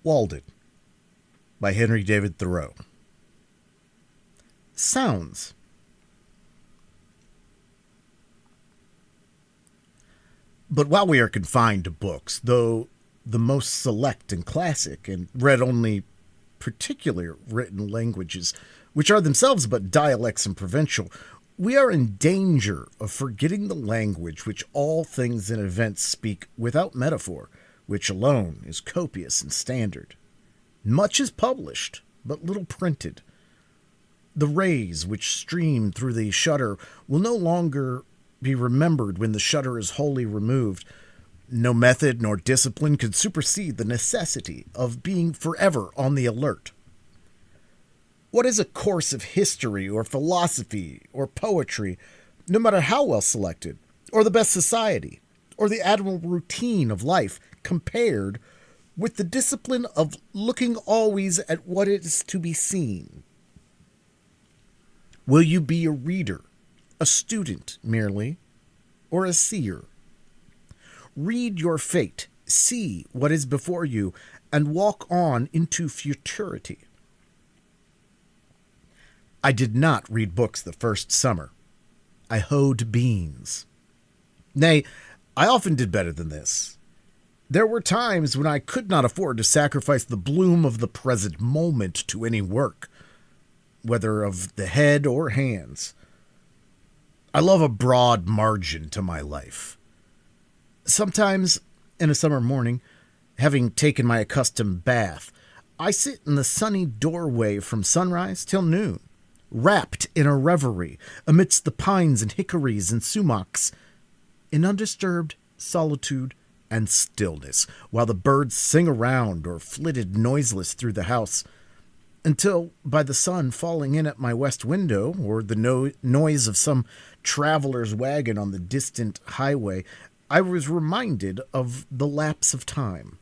Walden by Henry David Thoreau. Sounds. But while we are confined to books, though the most select and classic, and read only particular written languages, which are themselves but dialects and provincial, we are in danger of forgetting the language which all things and events speak without metaphor, which alone is copious and standard. Much is published, but little printed. The rays which stream through the shutter will no longer be remembered when the shutter is wholly removed. No method nor discipline could supersede the necessity of being forever on the alert. What is a course of history or philosophy or poetry, no matter how well selected, or the best society, or the admirable routine of life, compared with the discipline of looking always at what is to be seen? Will you be a reader, a student merely, or a seer? Read your fate, see what is before you, and walk on into futurity. I did not read books the first summer. I hoed beans. Nay, I often did better than this. There were times when I could not afford to sacrifice the bloom of the present moment to any work, whether of the head or hands. I love a broad margin to my life. Sometimes, in a summer morning, having taken my accustomed bath, I sit in the sunny doorway from sunrise till noon, wrapped in a reverie amidst the pines and hickories and sumacs, in undisturbed solitude and stillness, while the birds sing around or flitted noiseless through the house, until, by the sun falling in at my west window, or the noise of some traveler's wagon on the distant highway, I was reminded of the lapse of time.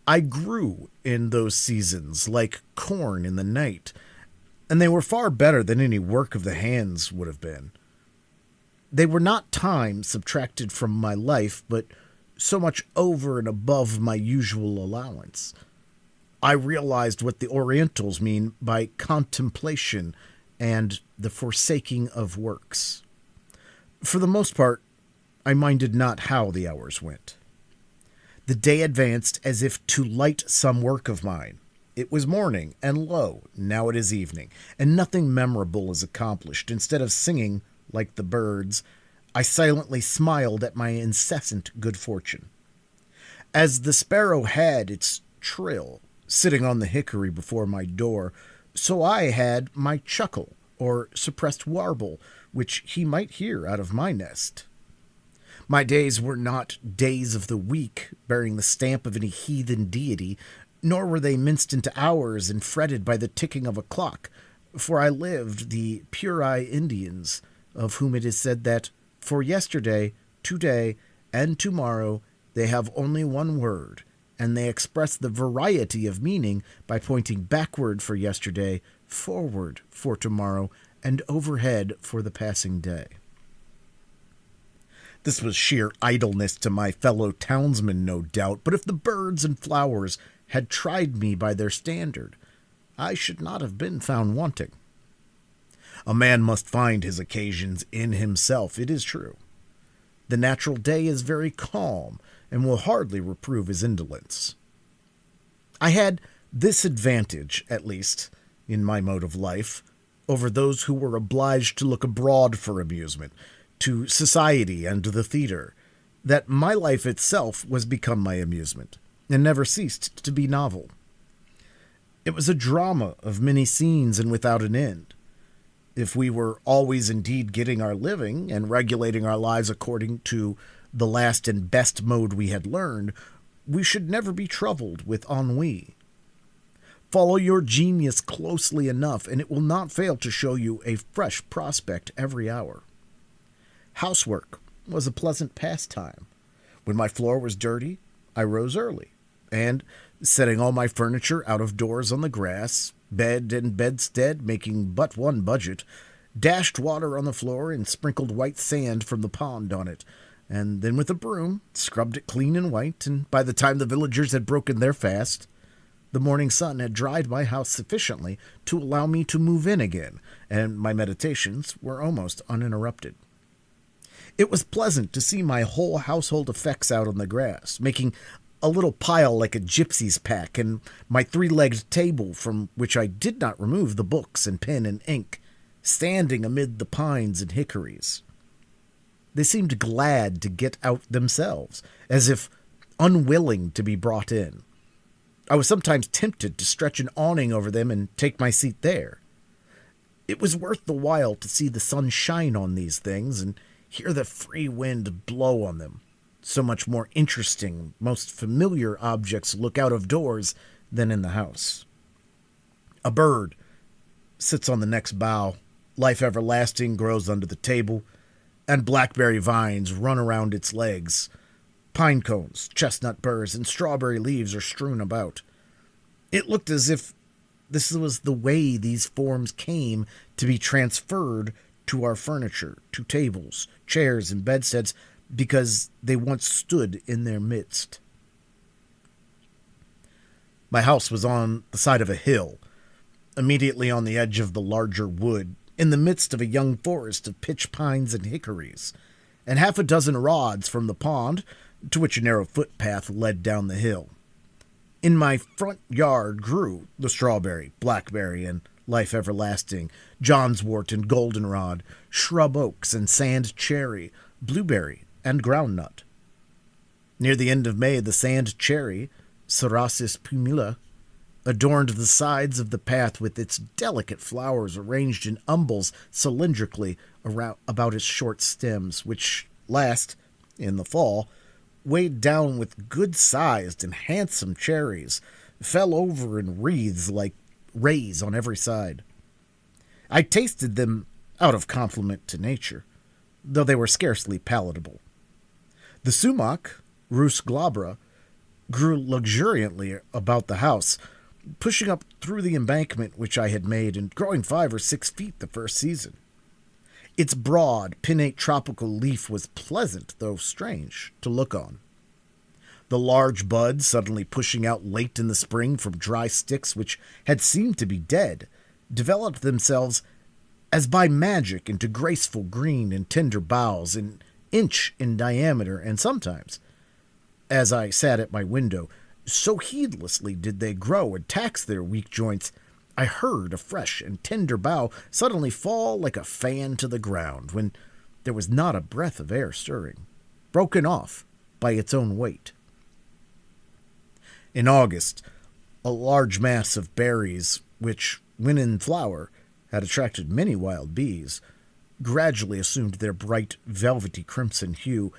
I grew in those seasons like corn in the night, and they were far better than any work of the hands would have been. They were not time subtracted from my life, but so much over and above my usual allowance. I realized what the Orientals mean by contemplation and the forsaking of works. For the most part, I minded not how the hours went. The day advanced as if to light some work of mine. It was morning, and lo, now it is evening, and nothing memorable is accomplished. Instead of singing, like the birds, I silently smiled at my incessant good fortune. As the sparrow had its trill, sitting on the hickory before my door, so I had my chuckle, or suppressed warble, which he might hear out of my nest. My days were not days of the week, bearing the stamp of any heathen deity, nor were they minced into hours and fretted by the ticking of a clock, for I lived the Puri Indians, of whom it is said that for yesterday, today, and tomorrow they have only one word, and they express the variety of meaning by pointing backward for yesterday, forward for tomorrow, and overhead for the passing day. This was sheer idleness to my fellow townsmen, no doubt, but if the birds and flowers had tried me by their standard, I should not have been found wanting. A man must find his occasions in himself, it is true. The natural day is very calm, and will hardly reprove his indolence. I had this advantage, at least, in my mode of life, over those who were obliged to look abroad for amusement, to society and to the theater, that my life itself was become my amusement, and never ceased to be novel. It was a drama of many scenes and without an end. If we were always indeed getting our living and regulating our lives according to the last and best mode we had learned, we should never be troubled with ennui. Follow your genius closely enough, and it will not fail to show you a fresh prospect every hour. Housework was a pleasant pastime. When my floor was dirty, I rose early, and, setting all my furniture out of doors on the grass, bed and bedstead making but one budget, dashed water on the floor and sprinkled white sand from the pond on it, and then with a broom scrubbed it clean and white, and by the time the villagers had broken their fast, the morning sun had dried my house sufficiently to allow me to move in again, and my meditations were almost uninterrupted. It was pleasant to see my whole household effects out on the grass, making a little pile like a gypsy's pack, and my three-legged table from which I did not remove the books and pen and ink, standing amid the pines and hickories. They seemed glad to get out themselves, as if unwilling to be brought in. I was sometimes tempted to stretch an awning over them and take my seat there. It was worth the while to see the sun shine on these things and hear the free wind blow on them. So much more interesting, most familiar objects look out of doors than in the house. A bird sits on the next bough, life everlasting grows under the table, and blackberry vines run around its legs. Pine cones, chestnut burrs, and strawberry leaves are strewn about. It looked as if this was the way these forms came to be transferred to our furniture, to tables, chairs, and bedsteads, because they once stood in their midst. My house was on the side of a hill, immediately on the edge of the larger wood, in the midst of a young forest of pitch pines and hickories, and half a dozen rods from the pond, to which a narrow footpath led down the hill. In my front yard grew the strawberry, blackberry, and life everlasting, johnswort and goldenrod, shrub oaks and sand cherry, blueberry, and groundnut. Near the end of May, the sand cherry, Cerasus pumila, adorned the sides of the path with its delicate flowers arranged in umbels cylindrically about its short stems, which last, in the fall, weighed down with good-sized and handsome cherries, fell over in wreaths like rays on every side. I tasted them out of compliment to nature, though they were scarcely palatable. The sumac, Rus glabra, grew luxuriantly about the house, pushing up through the embankment which I had made and growing 5 or 6 feet the first season. Its broad, pinnate tropical leaf was pleasant, though strange, to look on. The large buds, suddenly pushing out late in the spring from dry sticks which had seemed to be dead, developed themselves as by magic into graceful green and tender boughs, an inch in diameter, and sometimes, as I sat at my window, so heedlessly did they grow and tax their weak joints, I heard a fresh and tender bough suddenly fall like a fan to the ground, when there was not a breath of air stirring, broken off by its own weight. In August, a large mass of berries, which, when in flower, had attracted many wild bees, gradually assumed their bright velvety crimson hue,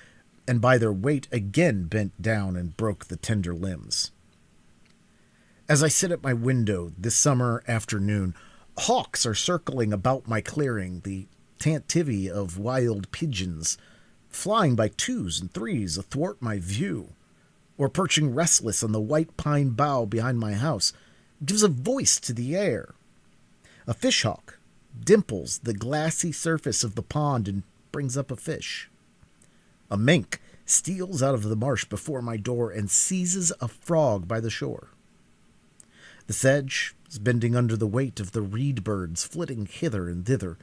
and by their weight again bent down and broke the tender limbs. As I sit at my window this summer afternoon, hawks are circling about my clearing, the tantivy of wild pigeons, flying by 2s and 3s athwart my view, or perching restless on the white pine bough behind my house, gives a voice to the air. A fishhawk dimples the glassy surface of the pond and brings up a fish. A mink steals out of the marsh before my door and seizes a frog by the shore. The sedge is bending under the weight of the reed birds flitting hither and thither,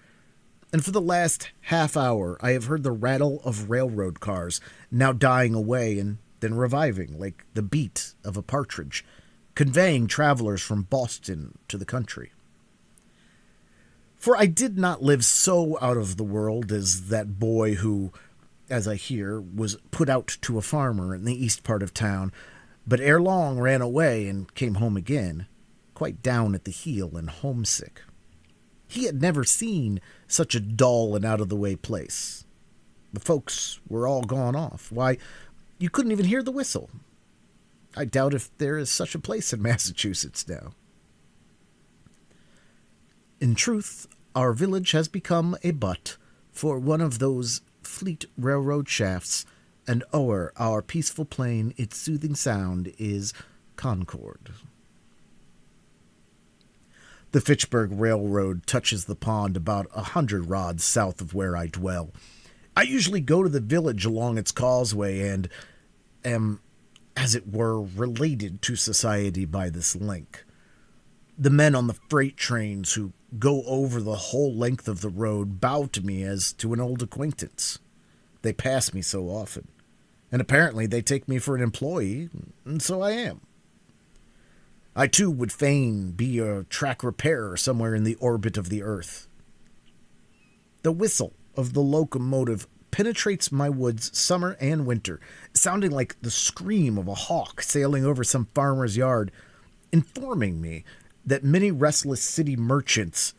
and for the last half hour I have heard the rattle of railroad cars, now dying away and then reviving like the beat of a partridge, conveying travelers from Boston to the country. For I did not live so out of the world as that boy who, as I hear, was put out to a farmer in the east part of town, but ere long ran away and came home again, quite down at the heel and homesick. He had never seen such a dull and out-of-the-way place. The folks were all gone off. Why, you couldn't even hear the whistle. I doubt if there is such a place in Massachusetts now. In truth, our village has become a butt for one of those fleet railroad shafts, and o'er our peaceful plain its soothing sound is Concord. The Fitchburg Railroad touches the pond about 100 rods south of where I dwell. I usually go to the village along its causeway and am, as it were, related to society by this link. The men on the freight trains who go over the whole length of the road bow to me as to an old acquaintance. They pass me so often. And apparently they take me for an employee, and so I am. I too would fain be a track repairer somewhere in the orbit of the earth. The whistle of the locomotive penetrates my woods summer and winter, sounding like the scream of a hawk sailing over some farmer's yard, informing me that many restless city merchants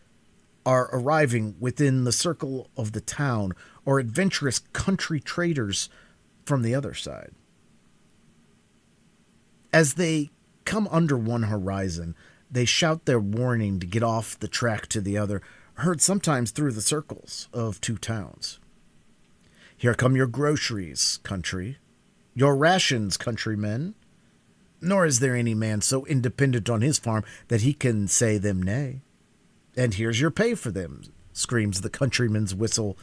are arriving within the circle of the town, or adventurous country traders from the other side. As they come under one horizon, they shout their warning to get off the track to the other, heard sometimes through the circles of two towns. Here come your groceries, country. Your rations, countrymen. Nor is there any man so independent on his farm that he can say them nay. And here's your pay for them, screams the countryman's whistle.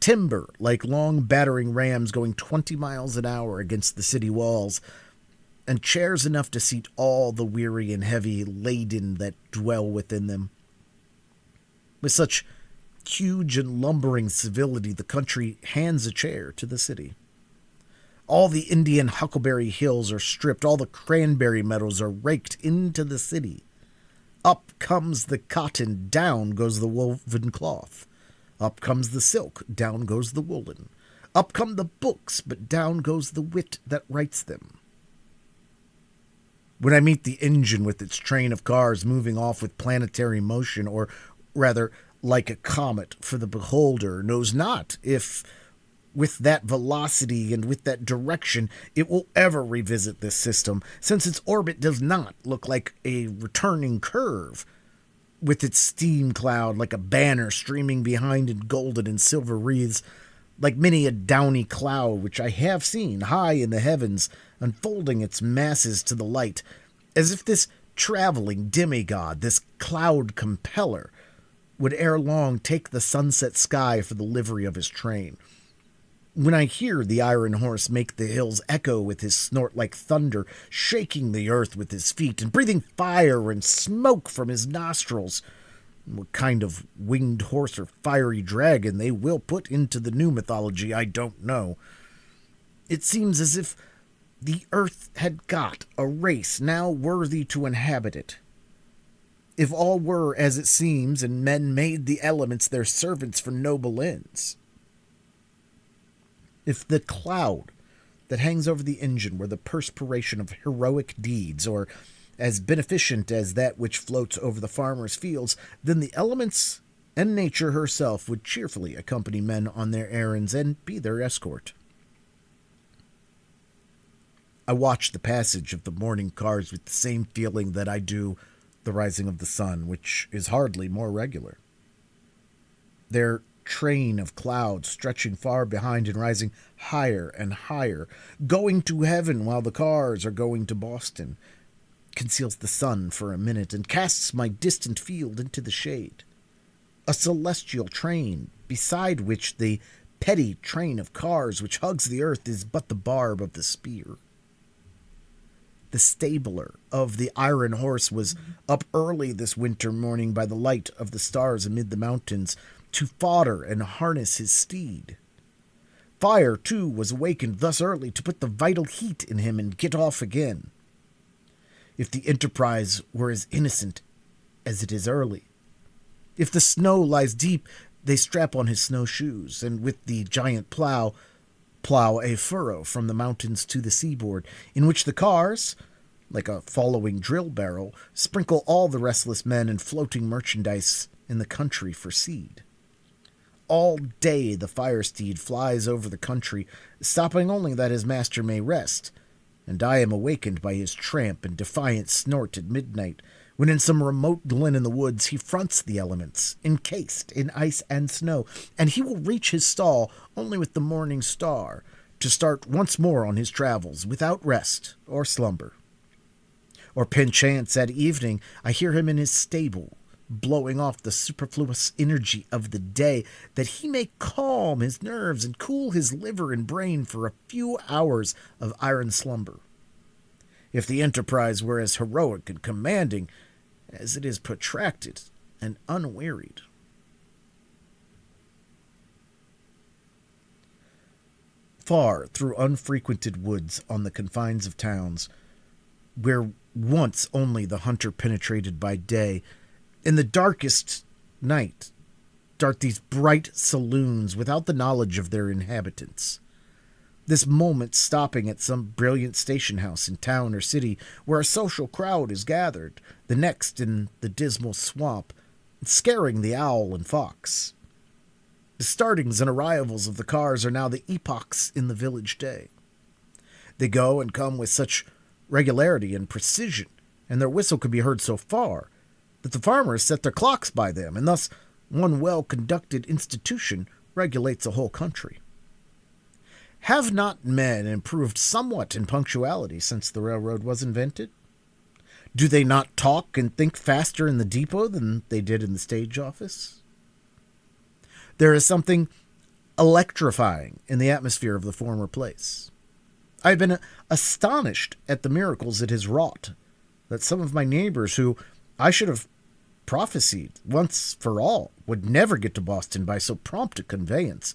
Timber, like long battering rams going 20 miles an hour against the city walls, and chairs enough to seat all the weary and heavy laden that dwell within them. With such huge and lumbering civility, the country hands a chair to the city. All the Indian huckleberry hills are stripped, all the cranberry meadows are raked into the city. Up comes the cotton, down goes the woven cloth. Up comes the silk, down goes the woolen. Up come the books, but down goes the wit that writes them. When I meet the engine with its train of cars moving off with planetary motion, or rather like a comet, for the beholder knows not if, with that velocity and with that direction, it will ever revisit this system, since its orbit does not look like a returning curve, with its steam cloud like a banner streaming behind in golden and silver wreaths, like many a downy cloud which I have seen high in the heavens, unfolding its masses to the light, as if this traveling demigod, this cloud compeller, would ere long take the sunset sky for the livery of his train. When I hear the iron horse make the hills echo with his snort like thunder, shaking the earth with his feet, and breathing fire and smoke from his nostrils, what kind of winged horse or fiery dragon they will put into the new mythology, I don't know. It seems as if the earth had got a race now worthy to inhabit it. If all were as it seems, and men made the elements their servants for noble ends. If the cloud that hangs over the engine were the perspiration of heroic deeds, or as beneficent as that which floats over the farmer's fields, then the elements and nature herself would cheerfully accompany men on their errands and be their escort. I watch the passage of the morning cars with the same feeling that I do the rising of the sun, which is hardly more regular. Their train of clouds stretching far behind and rising higher and higher, going to heaven while the cars are going to Boston, conceals the sun for a minute and casts my distant field into the shade. A celestial train, beside which the petty train of cars which hugs the earth is but the barb of the spear. The stabler of the iron horse was up early this winter morning by the light of the stars amid the mountains to fodder and harness his steed. Fire, too, was awakened thus early to put the vital heat in him and get off again. If the enterprise were as innocent as it is early, if the snow lies deep, they strap on his snowshoes, and with the giant plow a furrow from the mountains to the seaboard, in which the cars, like a following drill barrel, sprinkle all the restless men and floating merchandise in the country for seed. All day the fire steed flies over the country, stopping only that his master may rest, and I am awakened by his tramp and defiant snort at midnight, when in some remote glen in the woods he fronts the elements, encased in ice and snow, and he will reach his stall only with the morning star, to start once more on his travels without rest or slumber. Or perchance at evening I hear him in his stable, blowing off the superfluous energy of the day, that he may calm his nerves and cool his liver and brain for a few hours of iron slumber. If the enterprise were as heroic and commanding as it is protracted and unwearied. Far through unfrequented woods on the confines of towns, where once only the hunter penetrated by day, in the darkest night dart these bright saloons without the knowledge of their inhabitants. This moment stopping at some brilliant station house in town or city where a social crowd is gathered, the next in the dismal swamp, scaring the owl and fox. The startings and arrivals of the cars are now the epochs in the village day. They go and come with such regularity and precision, and their whistle can be heard so far, that the farmers set their clocks by them, and thus one well-conducted institution regulates a whole country. Have not men improved somewhat in punctuality since the railroad was invented? Do they not talk and think faster in the depot than they did in the stage office? There is something electrifying in the atmosphere of the former place. I have been astonished at the miracles it has wrought, that some of my neighbors who I should have prophesied once for all would never get to Boston by so prompt a conveyance,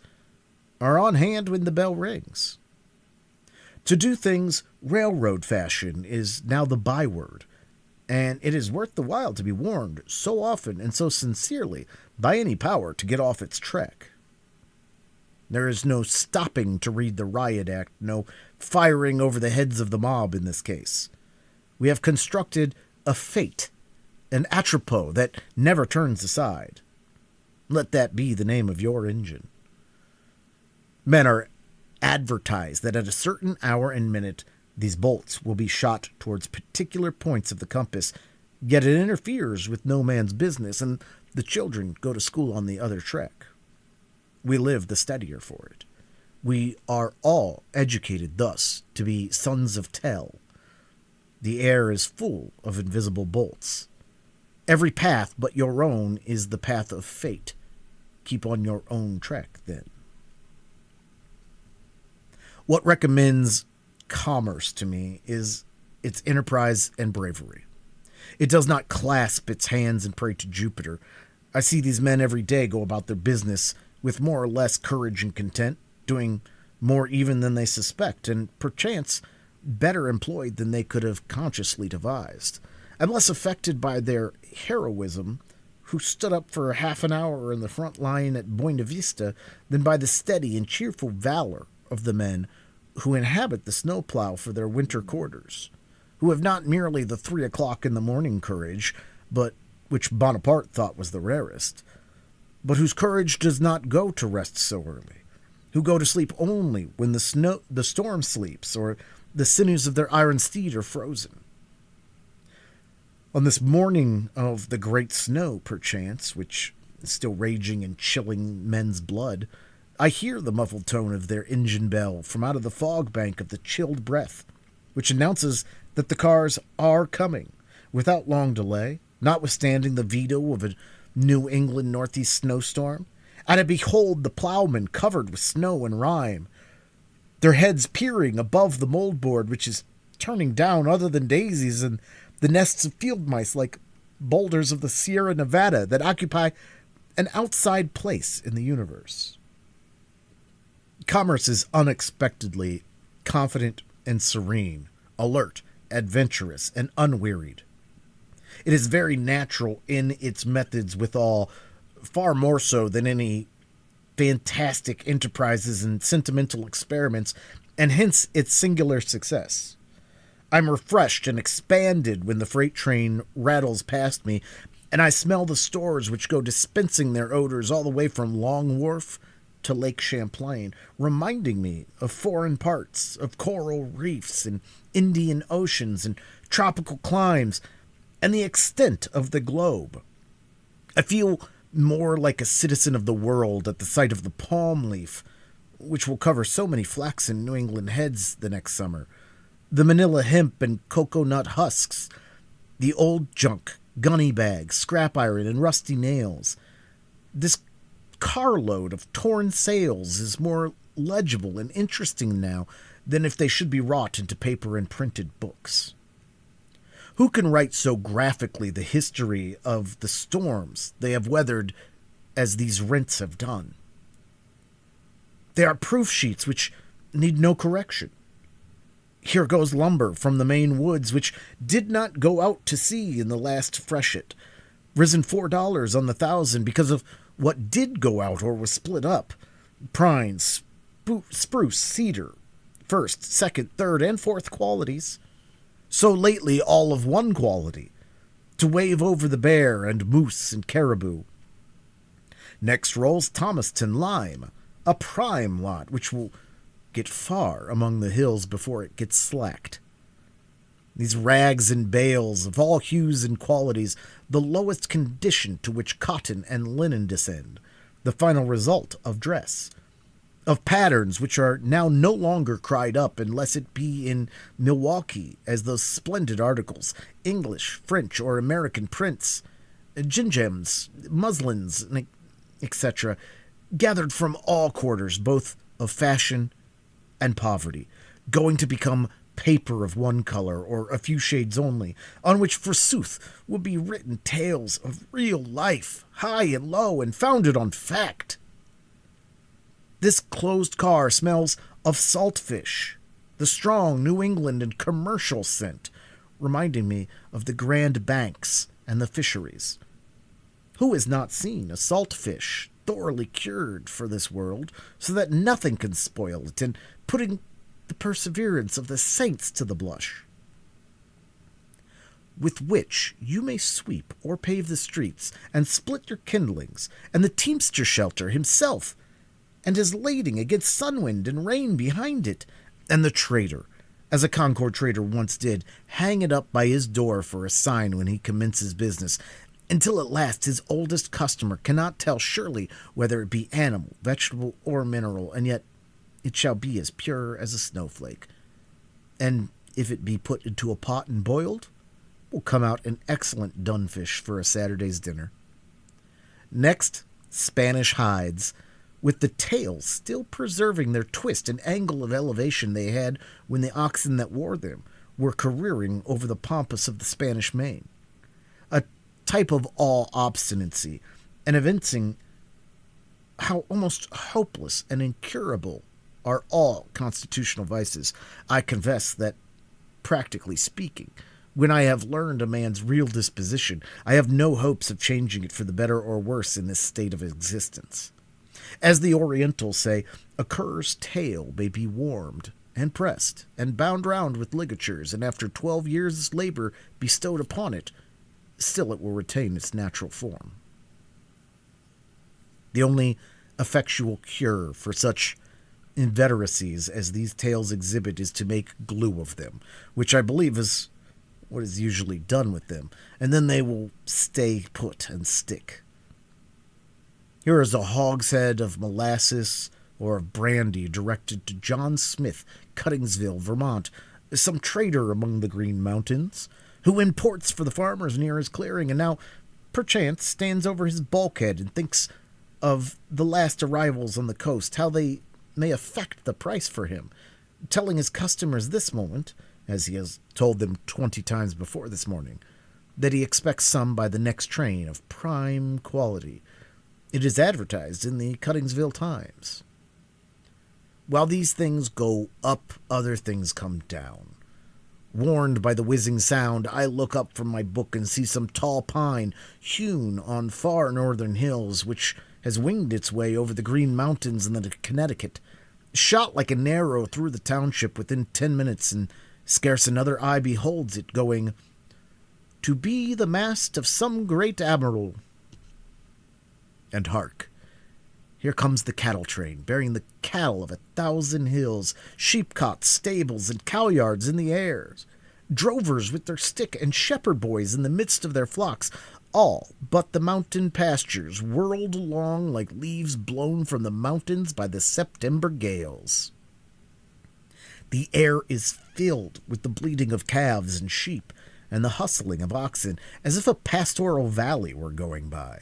are on hand when the bell rings. To do things railroad fashion is now the byword, and it is worth the while to be warned so often and so sincerely by any power to get off its track. There is no stopping to read the riot act, no firing over the heads of the mob in this case. We have constructed a fate, an atropos that never turns aside. Let that be the name of your engine. Men are advertised that at a certain hour and minute these bolts will be shot towards particular points of the compass, yet it interferes with no man's business, and the children go to school on the other track. We live the steadier for it. We are all educated thus to be sons of Tell. The air is full of invisible bolts. Every path but your own is the path of fate. Keep on your own track, then. What recommends commerce to me is its enterprise and bravery. It does not clasp its hands and pray to Jupiter. I see these men every day go about their business with more or less courage and content, doing more even than they suspect, and perchance better employed than they could have consciously devised. I'm less affected by their heroism, who stood up for half an hour in the front line at Buena Vista, than by the steady and cheerful valor of the men who inhabit the snowplow for their winter quarters, who have not merely the 3 o'clock in the morning courage, but which Bonaparte thought was the rarest, but whose courage does not go to rest so early, who go to sleep only when the storm sleeps, or the sinews of their iron steed are frozen. On this morning of the great snow, perchance, which is still raging and chilling men's blood, I hear the muffled tone of their engine bell from out of the fog bank of the chilled breath, which announces that the cars are coming, without long delay, notwithstanding the veto of a New England northeast snowstorm, and I behold the plowmen covered with snow and rime, their heads peering above the moldboard which is turning down other than daisies and the nests of field mice like boulders of the Sierra Nevada that occupy an outside place in the universe. Commerce is unexpectedly confident and serene, alert, adventurous, and unwearied. It is very natural in its methods withal, far more so than any fantastic enterprises and sentimental experiments, and hence its singular success. I'm refreshed and expanded when the freight train rattles past me, and I smell the stores which go dispensing their odors all the way from Long Wharf to Lake Champlain, reminding me of foreign parts, of coral reefs and Indian oceans and tropical climes, and the extent of the globe. I feel more like a citizen of the world at the sight of the palm leaf, which will cover so many flaxen New England heads the next summer, the Manila hemp and cocoa nut husks, the old junk gunny bags, scrap iron, and rusty nails. This carload of torn sails is more legible and interesting now than if they should be wrought into paper and printed books. Who can write so graphically the history of the storms they have weathered as these rents have done? They are proof sheets which need no correction. Here goes lumber from the Maine woods, which did not go out to sea in the last freshet, risen $4 on the 1,000 because of what did go out or was split up. Pine, spruce, cedar, first, second, third, and fourth qualities. So lately all of one quality, to wave over the bear and moose and caribou. Next rolls Thomaston lime, a prime lot, which will get far among the hills before it gets slacked. These rags and bales of all hues and qualities, the lowest condition to which cotton and linen descend, the final result of dress, of patterns which are now no longer cried up unless it be in Milwaukee as those splendid articles, English, French, or American prints, gingems, muslins, etc., gathered from all quarters, both of fashion and poverty, going to become paper of one color or a few shades only, on which forsooth will be written tales of real life, high and low, and founded on fact. This closed car smells of saltfish, the strong New England and commercial scent, reminding me of the Grand Banks and the fisheries. Who has not seen a saltfish thoroughly cured for this world, so that nothing can spoil it, and putting the perseverance of the saints to the blush, with which you may sweep or pave the streets, and split your kindlings, and the teamster shelter himself, and his lading against sun, wind, and rain behind it, and the trader, as a Concord trader once did, hang it up by his door for a sign when he commences business, until at last his oldest customer cannot tell surely whether it be animal, vegetable, or mineral, and yet it shall be as pure as a snowflake. And if it be put into a pot and boiled, will come out an excellent dunfish for a Saturday's dinner. Next, Spanish hides, with the tails still preserving their twist and angle of elevation they had when the oxen that wore them were careering over the pampas of the Spanish Main. A type of all obstinacy, and evincing how almost hopeless and incurable are all constitutional vices. I confess that, practically speaking, when I have learned a man's real disposition, I have no hopes of changing it for the better or worse in this state of existence. As the Orientals say, a cur's tail may be warmed and pressed and bound round with ligatures, and after 12 years' labor bestowed upon it, still it will retain its natural form. The only effectual cure for such inveteracies as these tales exhibit is to make glue of them, which I believe is what is usually done with them, and then they will stay put and stick. Here is a hogshead of molasses or of brandy directed to John Smith, Cuttingsville, Vermont, some trader among the Green Mountains, who imports for the farmers near his clearing, and now, perchance, stands over his bulkhead and thinks of the last arrivals on the coast, how they may affect the price for him, telling his customers this moment, as he has told them 20 times before this morning, that he expects some by the next train of prime quality. It is advertised in the Cuttingsville Times. While these things go up, other things come down. Warned by the whizzing sound, I look up from my book and see some tall pine hewn on far northern hills, which has winged its way over the Green Mountains and the Connecticut, shot like an arrow through the township within 10 minutes, and scarce another eye beholds it, going, "To be the mast of some great admiral." And hark! Here comes the cattle train, bearing the cattle of 1,000 hills, sheepcots, stables, and cowyards in the air, drovers with their stick, and shepherd boys in the midst of their flocks, all but the mountain pastures, whirled along like leaves blown from the mountains by the September gales. The air is filled with the bleating of calves and sheep, and the hustling of oxen, as if a pastoral valley were going by.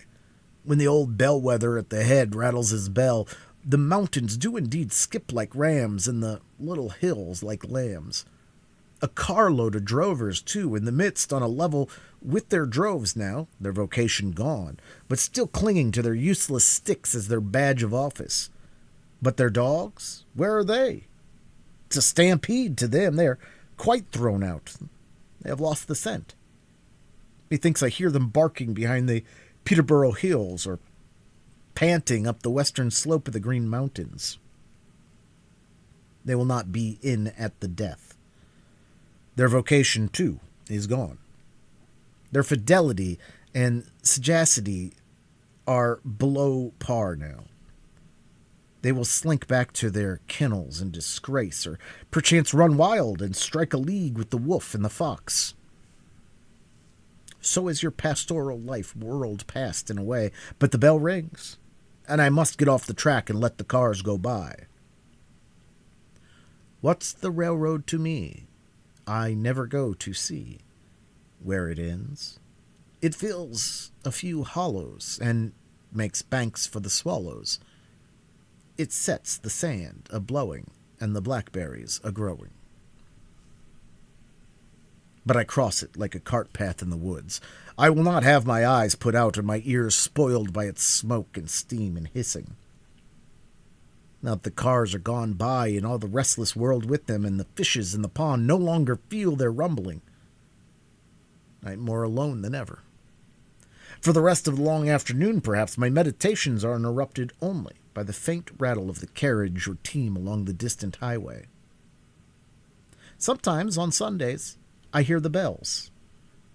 When the old bellwether at the head rattles his bell, the mountains do indeed skip like rams, and the little hills like lambs. A carload of drovers, too, in the midst, on a level with their droves now, their vocation gone, but still clinging to their useless sticks as their badge of office. But their dogs, where are they? It's a stampede to them. They are quite thrown out. They have lost the scent. Methinks I hear them barking behind the Peterborough Hills, or panting up the western slope of the Green Mountains. They will not be in at the death. Their vocation, too, is gone. Their fidelity and sagacity are below par now. They will slink back to their kennels in disgrace, or perchance run wild and strike a league with the wolf and the fox. So is your pastoral life whirled past in a way, but the bell rings, and I must get off the track and let the cars go by. What's the railroad to me? I never go to see where it ends. It fills a few hollows and makes banks for the swallows. It sets the sand a-blowing and the blackberries a-growing. But I cross it like a cart path in the woods. I will not have my eyes put out and my ears spoiled by its smoke and steam and hissing. Now that the cars are gone by and all the restless world with them, and the fishes in the pond no longer feel their rumbling, I am more alone than ever. For the rest of the long afternoon, perhaps, my meditations are interrupted only by the faint rattle of the carriage or team along the distant highway. Sometimes, on Sundays, I hear the bells,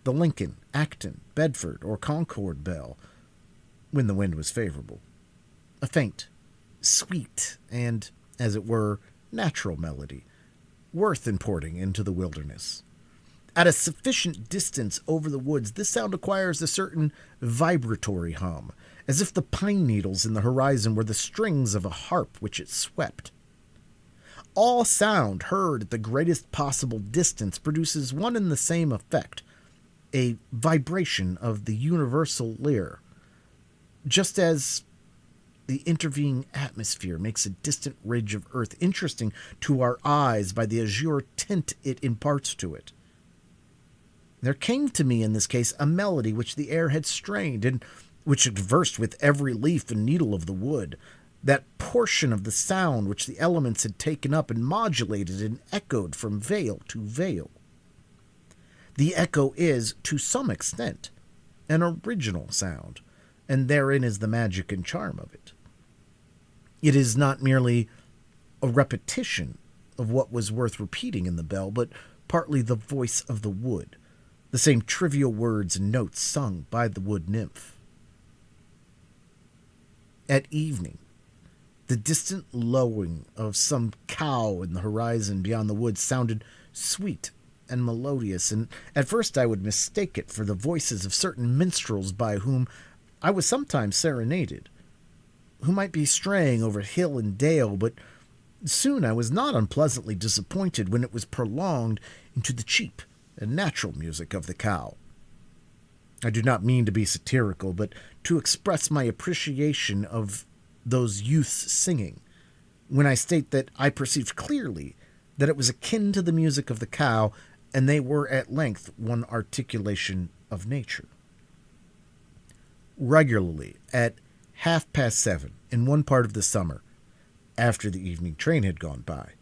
the Lincoln, Acton, Bedford, or Concord bell, when the wind was favorable. A faint, sweet, and, as it were, natural melody, worth importing into the wilderness. At a sufficient distance over the woods, this sound acquires a certain vibratory hum, as if the pine needles in the horizon were the strings of a harp which it swept. All sound heard at the greatest possible distance produces one and the same effect, a vibration of the universal lyre, just as the intervening atmosphere makes a distant ridge of earth interesting to our eyes by the azure tint it imparts to it. There came to me in this case a melody which the air had strained, and which had versed with every leaf and needle of the wood, that portion of the sound which the elements had taken up and modulated and echoed from vale to vale. The echo is, to some extent, an original sound, and therein is the magic and charm of it. It is not merely a repetition of what was worth repeating in the bell, but partly the voice of the wood, the same trivial words and notes sung by the wood nymph. At evening, the distant lowing of some cow in the horizon beyond the woods sounded sweet and melodious, and at first I would mistake it for the voices of certain minstrels by whom I was sometimes serenaded, who might be straying over hill and dale, but soon I was not unpleasantly disappointed when it was prolonged into the cheap and natural music of the cow. I do not mean to be satirical, but to express my appreciation of those youths singing, when I state that I perceived clearly that it was akin to the music of the cow, and they were at length one articulation of nature. Regularly, at 7:30 in one part of the summer, after the evening train had gone by,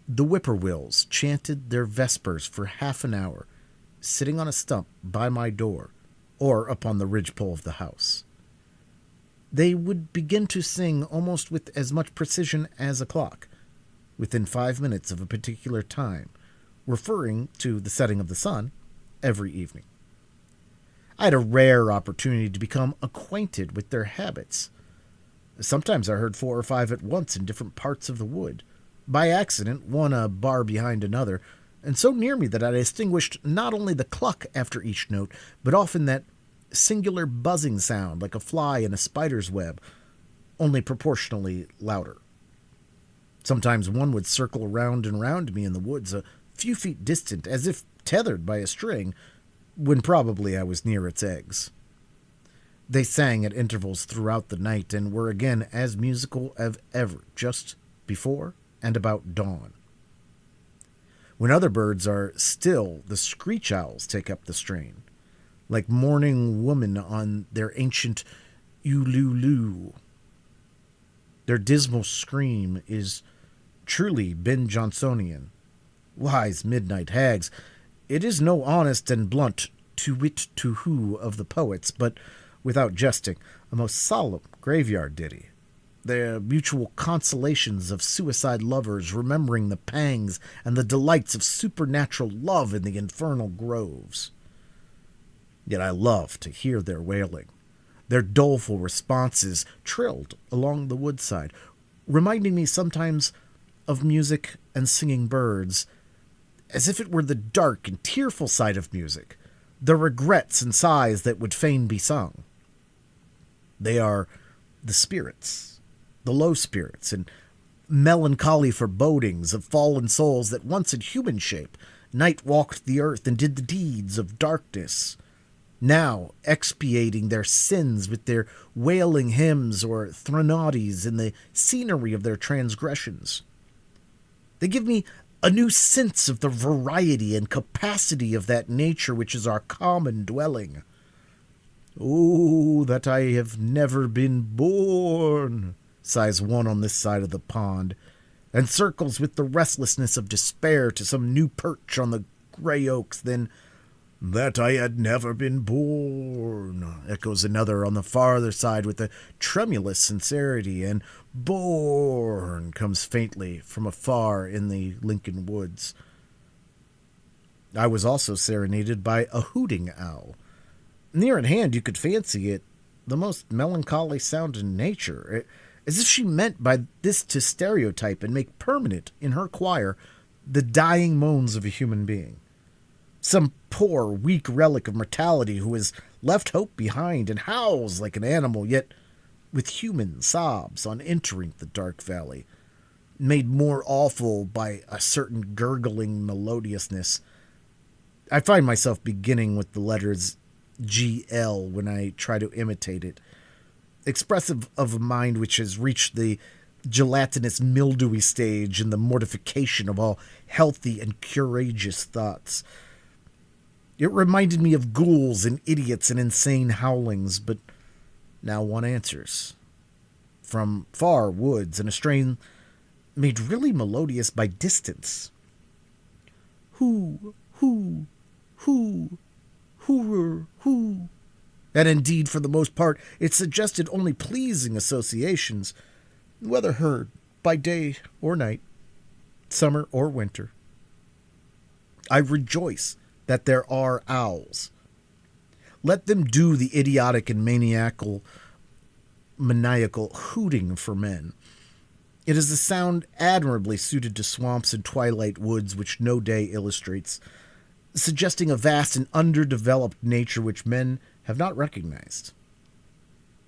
the whippoorwills chanted their vespers for half an hour, sitting on a stump by my door or upon the ridgepole of the house. They would begin to sing almost with as much precision as a clock, within 5 minutes of a particular time, referring to the setting of the sun every evening. I had a rare opportunity to become acquainted with their habits. Sometimes I heard 4 or 5 at once in different parts of the wood, by accident, one a bar behind another, and so near me that I distinguished not only the cluck after each note, but often that singular buzzing sound like a fly in a spider's web, only proportionally louder. Sometimes one would circle round and round me in the woods, a few feet distant, as if tethered by a string, when probably I was near its eggs. They sang at intervals throughout the night and were again as musical as ever, just before and about dawn. When other birds are still, the screech owls take up the strain, like mourning women on their ancient ululu. Their dismal scream is truly Ben Johnsonian. Wise midnight hags, it is no honest and blunt to wit to who of the poets, but without jesting, a most solemn graveyard ditty. The mutual consolations of suicide lovers remembering the pangs and the delights of supernatural love in the infernal groves. Yet I love to hear their wailing, their doleful responses trilled along the woodside, reminding me sometimes of music and singing birds, as if it were the dark and tearful side of music, the regrets and sighs that would fain be sung. They are the spirits, the low spirits, and melancholy forebodings of fallen souls that once in human shape night walked the earth and did the deeds of darkness, now expiating their sins with their wailing hymns or threnodies in the scenery of their transgressions. They give me a new sense of the variety and capacity of that nature which is our common dwelling. Oh, that I have never been born, sighs one on this side of the pond, and circles with the restlessness of despair to some new perch on the gray oaks. Then, that I had never been born, echoes another on the farther side with a tremulous sincerity, and born comes faintly from afar in the Lincoln woods. I was also serenaded by a hooting owl. Near at hand you could fancy it the most melancholy sound in nature, as if she meant by this to stereotype and make permanent in her choir the dying moans of a human being. Some poor, weak relic of mortality who has left hope behind and howls like an animal, yet with human sobs on entering the dark valley, made more awful by a certain gurgling melodiousness. I find myself beginning with the letters GL when I try to imitate it, expressive of a mind which has reached the gelatinous mildewy stage in the mortification of all healthy and courageous thoughts. It reminded me of ghouls and idiots and insane howlings, but now one answers. From far woods, in a strain made really melodious by distance. Hoo, hoo, hoo, hoorer, hoo. And indeed, for the most part, it suggested only pleasing associations, whether heard by day or night, summer or winter. I rejoice that there are owls. Let them do the idiotic and maniacal hooting for men. It is a sound admirably suited to swamps and twilight woods which no day illustrates, suggesting a vast and underdeveloped nature which men have not recognized.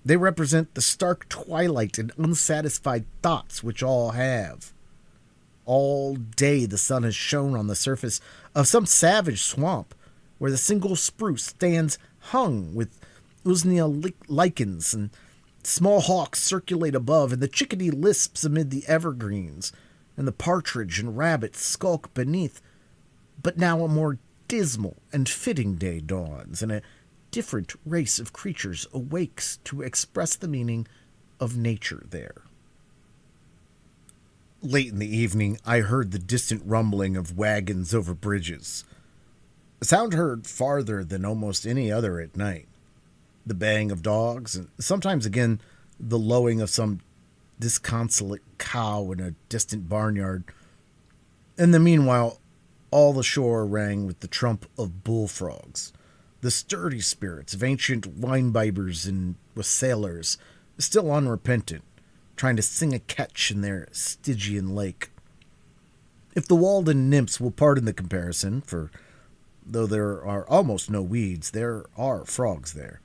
They represent the stark twilight and unsatisfied thoughts which all have. All day the sun has shone on the surface of some savage swamp where the single spruce stands hung with usnea lichens, and small hawks circulate above, and the chickadee lisps amid the evergreens, and the partridge and rabbit skulk beneath. But now a more dismal and fitting day dawns, and a different race of creatures awakes to express the meaning of nature there. Late in the evening, I heard the distant rumbling of wagons over bridges, a sound heard farther than almost any other at night. The baying of dogs, and sometimes again the lowing of some disconsolate cow in a distant barnyard. In the meanwhile, all the shore rang with the trump of bullfrogs, the sturdy spirits of ancient winebibers and wassailers, still unrepentant, trying to sing a catch in their Stygian lake. If the Walden nymphs will pardon the comparison, for though there are almost no weeds, there are frogs there,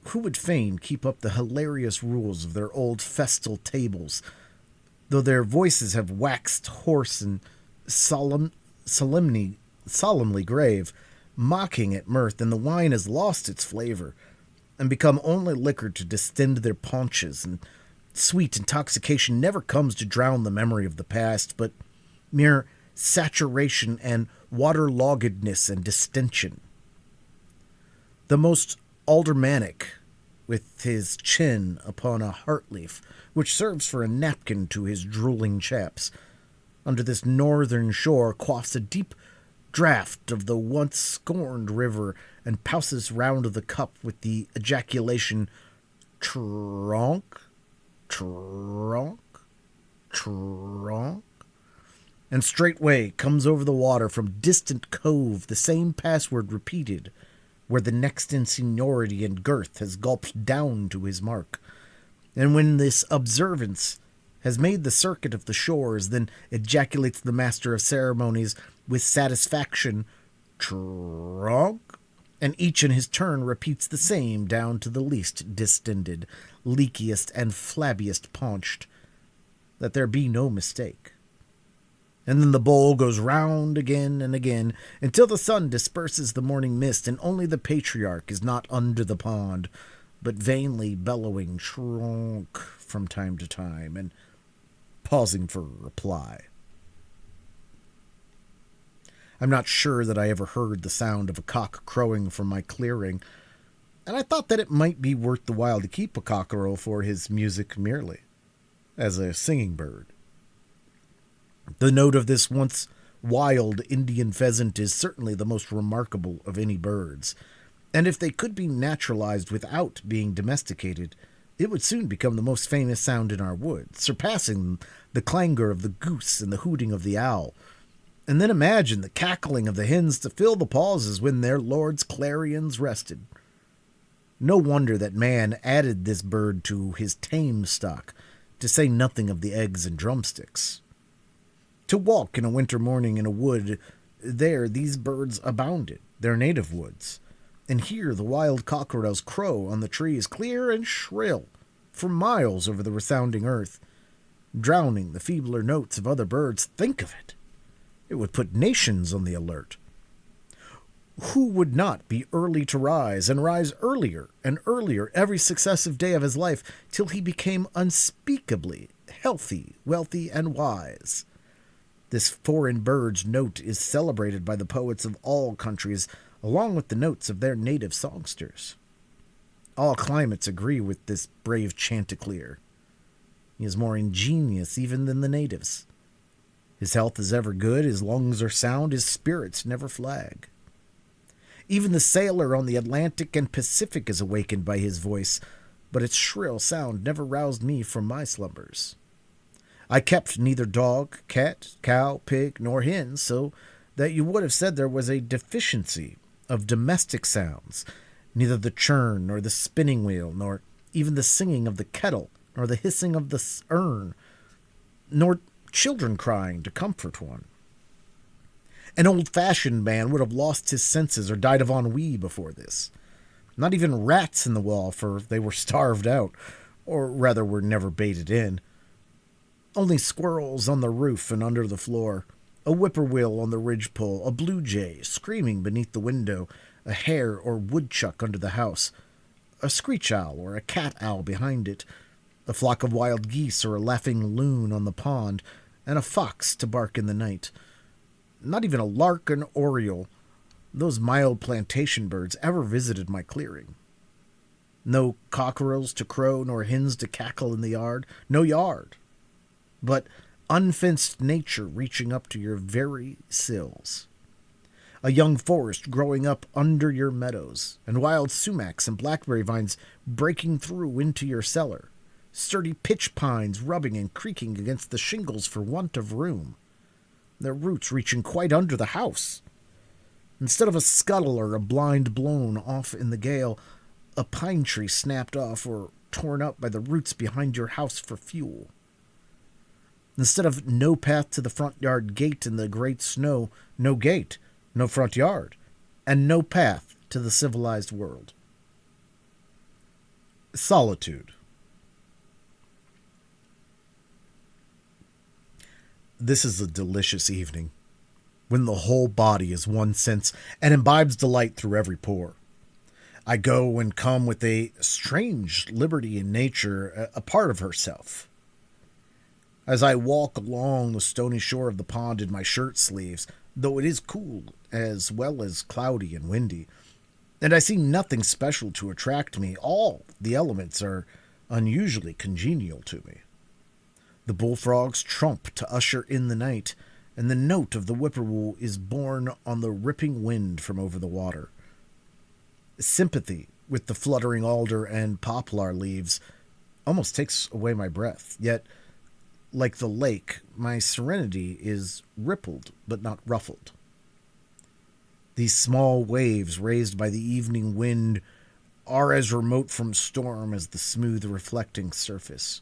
who would fain keep up the hilarious rules of their old festal tables, though their voices have waxed hoarse and solemnity solemnly grave, mocking at mirth, and the wine has lost its flavor and become only liquor to distend their paunches, and sweet intoxication never comes to drown the memory of the past, but mere saturation and waterloggedness and distension. The most aldermanic, with his chin upon a heart-leaf, which serves for a napkin to his drooling chaps, under this northern shore quaffs a deep draught of the once scorned river, and pounces round the cup with the ejaculation, "Tronk, tronk, tronk," and straightway comes over the water from distant cove the same password repeated, where the next in seniority and girth has gulped down to his mark. And when this observance has made the circuit of the shores, then ejaculates the master of ceremonies with satisfaction, "Tronk," and each in his turn repeats the same down to the least distended, leakiest, and flabbiest paunched, that there be no mistake. And then the bowl goes round again and again, until the sun disperses the morning mist, and only the patriarch is not under the pond, but vainly bellowing "Tronk" from time to time, and pausing for a reply. I'm not sure that I ever heard the sound of a cock crowing from my clearing, and I thought that it might be worth the while to keep a cockerel for his music merely, as a singing bird. The note of this once wild Indian pheasant is certainly the most remarkable of any birds, and if they could be naturalized without being domesticated, it would soon become the most famous sound in our woods, surpassing the clangor of the goose and the hooting of the owl. And then imagine the cackling of the hens to fill the pauses when their lord's clarions rested. No wonder that man added this bird to his tame stock, to say nothing of the eggs and drumsticks. To walk in a winter morning in a wood, there these birds abounded, their native woods, and here the wild cockerels crow on the trees clear and shrill for miles over the resounding earth, drowning the feebler notes of other birds. Think of it! It would put nations on the alert. Who would not be early to rise, and rise earlier and earlier every successive day of his life, till he became unspeakably healthy, wealthy, and wise? This foreign bird's note is celebrated by the poets of all countries, along with the notes of their native songsters. All climates agree with this brave chanticleer. He is more ingenious even than the natives. His health is ever good, his lungs are sound, his spirits never flag. Even the sailor on the Atlantic and Pacific is awakened by his voice, but its shrill sound never roused me from my slumbers. I kept neither dog, cat, cow, pig, nor hen, so that you would have said there was a deficiency of domestic sounds, neither the churn, nor the spinning wheel, nor even the singing of the kettle, nor the hissing of the urn, nor children crying to comfort one. An old-fashioned man would have lost his senses or died of ennui before this. Not even rats in the wall, for they were starved out, or rather were never baited in. Only squirrels on the roof and under the floor, a whippoorwill on the ridgepole, a blue jay screaming beneath the window, a hare or woodchuck under the house, a screech owl or a cat owl behind it, a flock of wild geese or a laughing loon on the pond, and a fox to bark in the night. Not even a lark and oriole, those mild plantation birds, ever visited my clearing. No cockerels to crow, nor hens to cackle in the yard. No yard, but unfenced nature reaching up to your very sills. A young forest growing up under your meadows, and wild sumacs and blackberry vines breaking through into your cellar. Sturdy pitch pines rubbing and creaking against the shingles for want of room, their roots reaching quite under the house. Instead of a scuttle or a blind blown off in the gale, a pine tree snapped off or torn up by the roots behind your house for fuel. Instead of no path to the front yard gate in the great snow, no gate, no front yard, and no path to the civilized world. Solitude. This is a delicious evening. when the whole body is one sense and imbibes delight through every pore. I go and come with a strange liberty in nature, a part of herself. As I walk along the stony shore of the pond in my shirt sleeves, though it is cool as well as cloudy and windy, and I see nothing special to attract me, all the elements are unusually congenial to me. The bullfrogs trump to usher in the night, and the note of the whippoorwill is borne on the ripping wind from over the water. Sympathy with the fluttering alder and poplar leaves almost takes away my breath, yet, like the lake, my serenity is rippled but not ruffled. These small waves raised by the evening wind are as remote from storm as the smooth reflecting surface.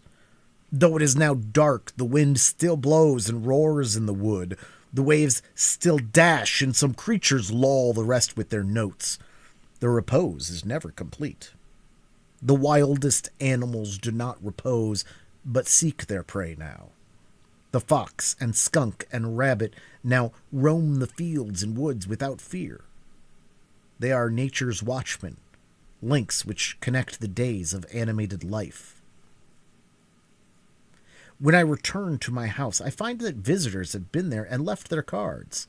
Though it is now dark, the wind still blows and roars in the wood. The waves still dash, and some creatures lull the rest with their notes. The repose is never complete. The wildest animals do not repose, but seek their prey now. The fox and skunk and rabbit now roam the fields and woods without fear. They are nature's watchmen, links which connect the days of animated life. When I return to my house, I find that visitors have been there and left their cards.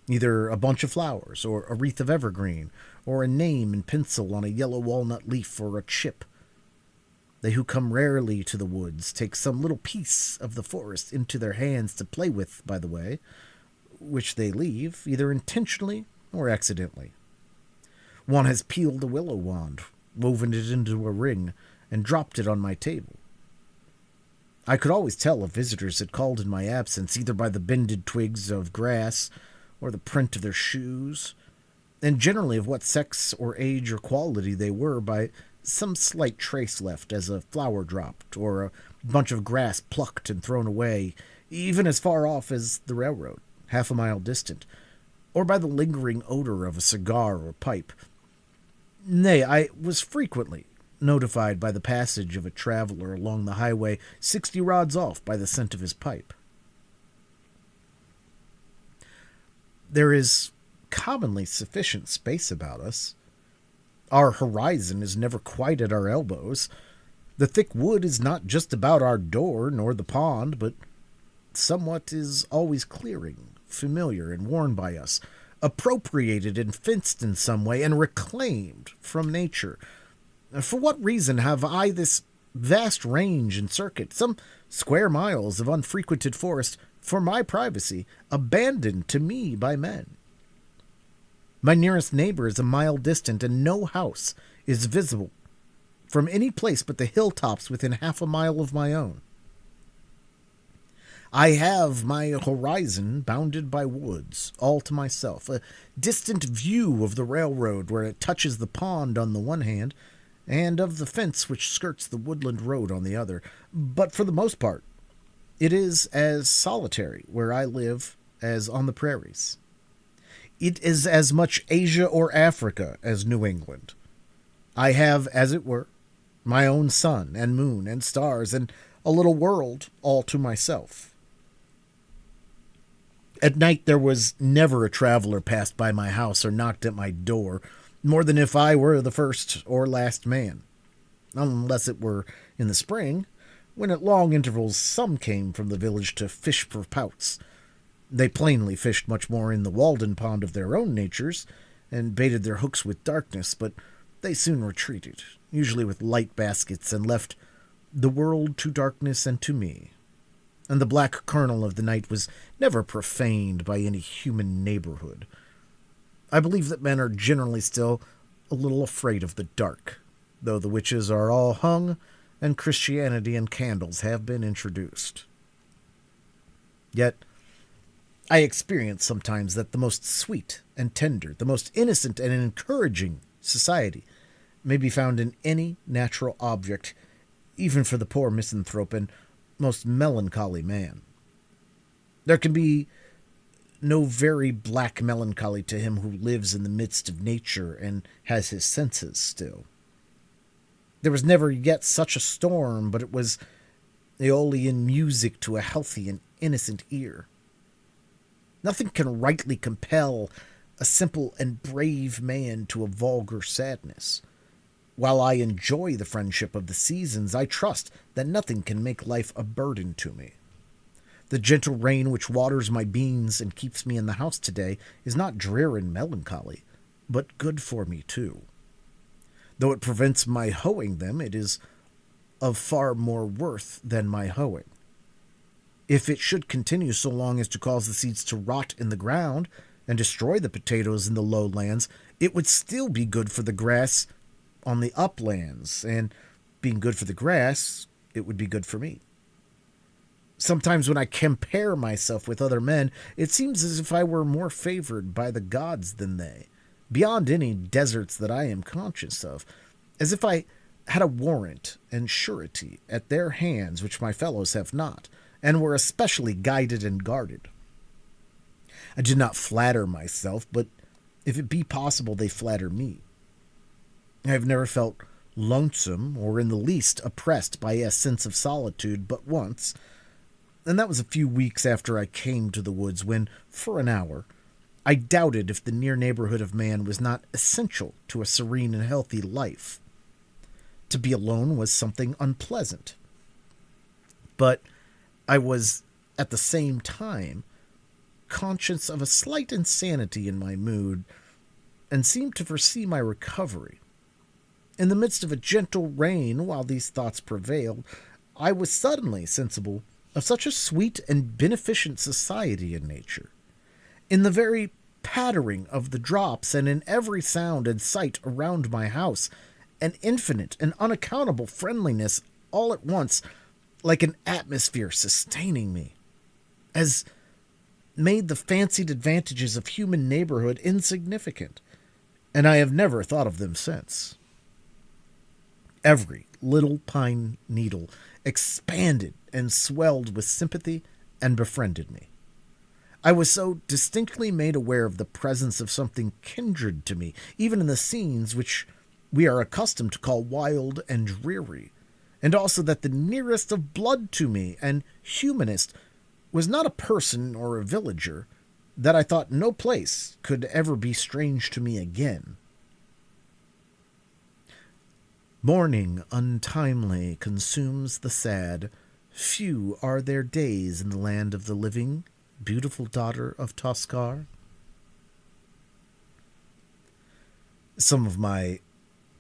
Either a bunch of flowers, or a wreath of evergreen, or a name in pencil on a yellow walnut leaf, or a chip. They who come rarely to the woods take some little piece of the forest into their hands to play with, by the way, which they leave, either intentionally or accidentally. One has peeled a willow wand, woven it into a ring, and dropped it on my table. I could always tell if visitors had called in my absence, either by the bended twigs of grass or the print of their shoes, and generally of what sex or age or quality they were by some slight trace left as a flower dropped or a bunch of grass plucked and thrown away, even as far off as the railroad, half a mile distant, or by the lingering odor of a cigar or pipe. Nay, I was frequently notified by the passage of a traveler along the highway 60 rods off by the scent of his pipe. There is commonly sufficient space about us. Our horizon is never quite at our elbows. The thick wood is not just about our door, nor the pond, but somewhat is always clearing, familiar and worn by us, appropriated and fenced in some way, and reclaimed from nature. For what reason have I this vast range and circuit, some square miles of unfrequented forest, for my privacy, abandoned to me by men? My nearest neighbor is a mile distant, and no house is visible from any place but the hilltops within half a mile of my own. I have my horizon bounded by woods, all to myself, a distant view of the railroad where it touches the pond on the one hand, and of the fence which skirts the woodland road on the other. But for the most part, it is as solitary where I live as on the prairies. It is as much Asia or Africa as New England. I have, as it were, my own sun and moon and stars and a little world all to myself. At night there was never a traveler passed by my house or knocked at my door, more than if I were the first or last man, unless it were in the spring, when at long intervals some came from the village to fish for pouts. They plainly fished much more in the Walden pond of their own natures, and baited their hooks with darkness, but they soon retreated, usually with light baskets, and left the world to darkness and to me. And the black kernel of the night was never profaned by any human neighborhood. I believe that men are generally still a little afraid of the dark, though the witches are all hung, and Christianity and candles have been introduced. Yet, I experience sometimes that the most sweet and tender, the most innocent and encouraging society may be found in any natural object, even for the poor misanthrope and most melancholy man. There can be no very black melancholy to him who lives in the midst of nature and has his senses still. There was never yet such a storm, but it was Aeolian music to a healthy and innocent ear. Nothing can rightly compel a simple and brave man to a vulgar sadness. While I enjoy the friendship of the seasons, I trust that nothing can make life a burden to me. The gentle rain which waters my beans and keeps me in the house today is not drear and melancholy, but good for me too. Though it prevents my hoeing them, it is of far more worth than my hoeing. If it should continue so long as to cause the seeds to rot in the ground and destroy the potatoes in the lowlands, it would still be good for the grass on the uplands, and being good for the grass, it would be good for me. Sometimes when I compare myself with other men, it seems as if I were more favored by the gods than they, beyond any deserts that I am conscious of, as if I had a warrant and surety at their hands which my fellows have not, and were especially guided and guarded. I do not flatter myself, but if it be possible, they flatter me. I have never felt lonesome or in the least oppressed by a sense of solitude but once, and that was a few weeks after I came to the woods when, for an hour, I doubted if the near neighborhood of man was not essential to a serene and healthy life. To be alone was something unpleasant, but I was, at the same time, conscious of a slight insanity in my mood, and seemed to foresee my recovery. In the midst of a gentle rain, while these thoughts prevailed, I was suddenly sensible of such a sweet and beneficent society in nature. In the very pattering of the drops, and in every sound and sight around my house, an infinite and unaccountable friendliness all at once, like an atmosphere sustaining me, as made the fancied advantages of human neighborhood insignificant, and I have never thought of them since. Every little pine needle expanded and swelled with sympathy and befriended me. I was so distinctly made aware of the presence of something kindred to me, even in the scenes which we are accustomed to call wild and dreary, and also that the nearest of blood to me and humanest was not a person or a villager, that I thought no place could ever be strange to me again. Morning untimely consumes the sad. Few are their days in the land of the living, beautiful daughter of Toscar. Some of my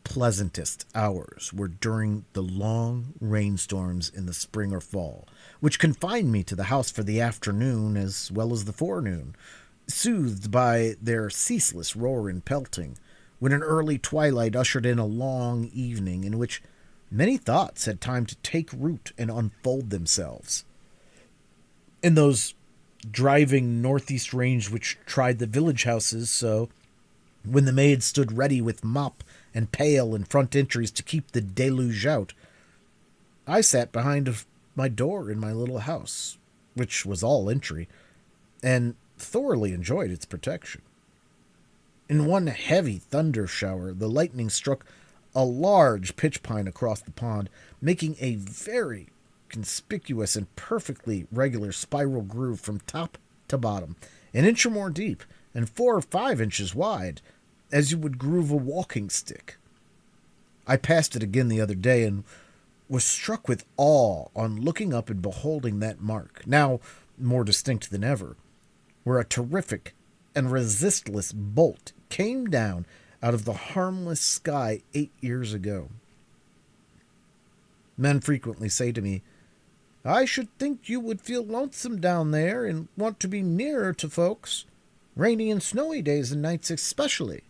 pleasantest hours were during the long rainstorms in the spring or fall, which confined me to the house for the afternoon as well as the forenoon, soothed by their ceaseless roar and pelting, when an early twilight ushered in a long evening in which many thoughts had time to take root and unfold themselves. In those driving northeast rains which tried the village houses so, when the maids stood ready with mop and pail in front entries to keep the deluge out, I sat behind my door in my little house, which was all entry, and thoroughly enjoyed its protection. In one heavy thunder shower, the lightning struck a large pitch pine across the pond, making a very conspicuous and perfectly regular spiral groove from top to bottom, an inch or more deep, and 4 or 5 inches wide, as you would groove a walking stick. I passed it again the other day, and was struck with awe on looking up and beholding that mark, now more distinct than ever, where a terrific and resistless bolt came down out of the harmless sky 8 years ago. Men frequently say to me, "I should think you would feel lonesome down there and want to be nearer to folks, rainy and snowy days and nights especially."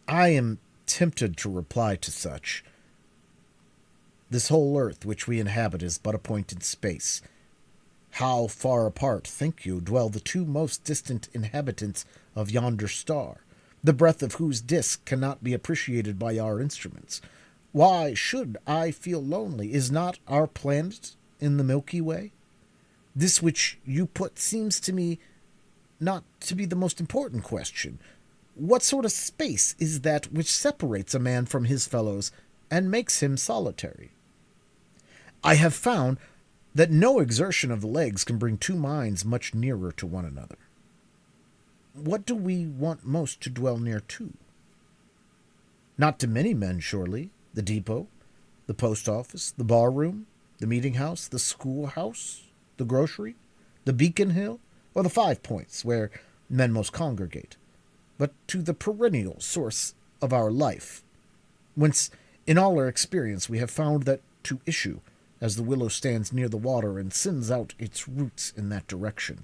I am tempted to reply to such. This whole earth which we inhabit is but a point in space. How far apart, think you, dwell the 2 most distant inhabitants of yonder star, the breadth of whose disk cannot be appreciated by our instruments? Why should I feel lonely? Is not our planet in the Milky Way? This which you put seems to me not to be the most important question. What sort of space is that which separates a man from his fellows and makes him solitary? I have found that no exertion of the legs can bring two minds much nearer to one another. What do we want most to dwell near to? Not to many men, surely, the depot, the post office, the bar room, the meeting house, the schoolhouse, the grocery, the Beacon Hill, or the 5 Points, where men most congregate, but to the perennial source of our life, whence in all our experience we have found that to issue, as the willow stands near the water and sends out its roots in that direction.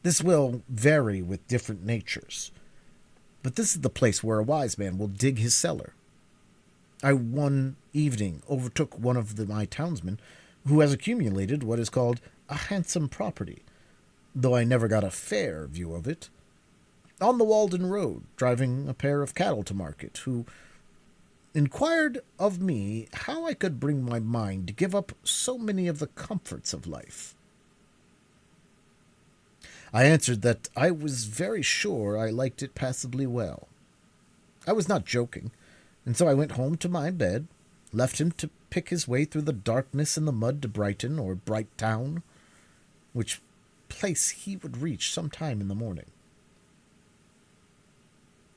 This will vary with different natures, but this is the place where a wise man will dig his cellar. I one evening overtook one of my townsmen who has accumulated what is called a handsome property, though I never got a fair view of it, on the Walden road, driving a pair of cattle to market, who inquired of me how I could bring my mind to give up so many of the comforts of life. I answered that I was very sure I liked it passably well. I was not joking, and so I went home to my bed, left him to pick his way through the darkness and the mud to Brighton or Bright Town, which place he would reach some time in the morning.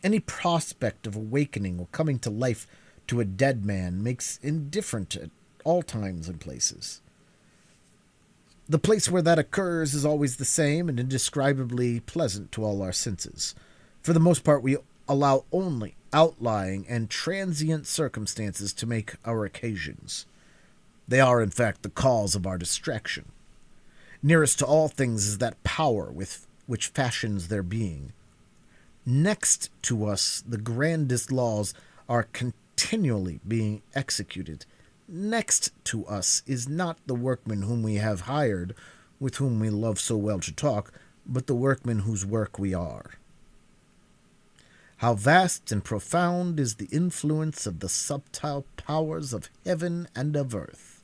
Any prospect of awakening or coming to life to a dead man makes indifferent at all times and places. The place where that occurs is always the same and indescribably pleasant to all our senses. For the most part, we allow only outlying and transient circumstances to make our occasions. They are, in fact, the cause of our distraction. Nearest to all things is that power with which fashions their being. Next to us, the grandest laws are continually being executed. Next to us is not the workman whom we have hired, with whom we love so well to talk, but the workman whose work we are. How vast and profound is the influence of the subtile powers of heaven and of earth.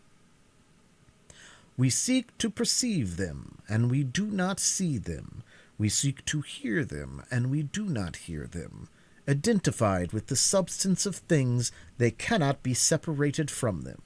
We seek to perceive them, and we do not see them. We seek to hear them, and we do not hear them. Identified with the substance of things, they cannot be separated from them.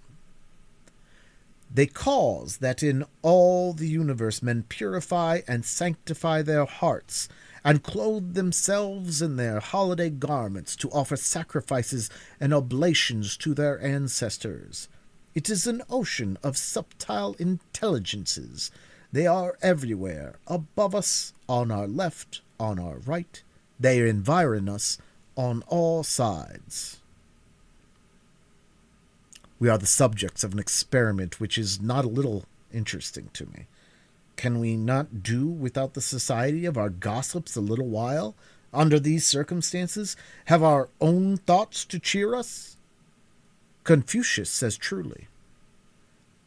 They cause that in all the universe men purify and sanctify their hearts, and clothe themselves in their holiday garments to offer sacrifices and oblations to their ancestors. It is an ocean of subtile intelligences. They are everywhere, above us, on our left, on our right. They environ us on all sides. We are the subjects of an experiment which is not a little interesting to me. Can we not do without the society of our gossips a little while, under these circumstances, have our own thoughts to cheer us? Confucius says truly,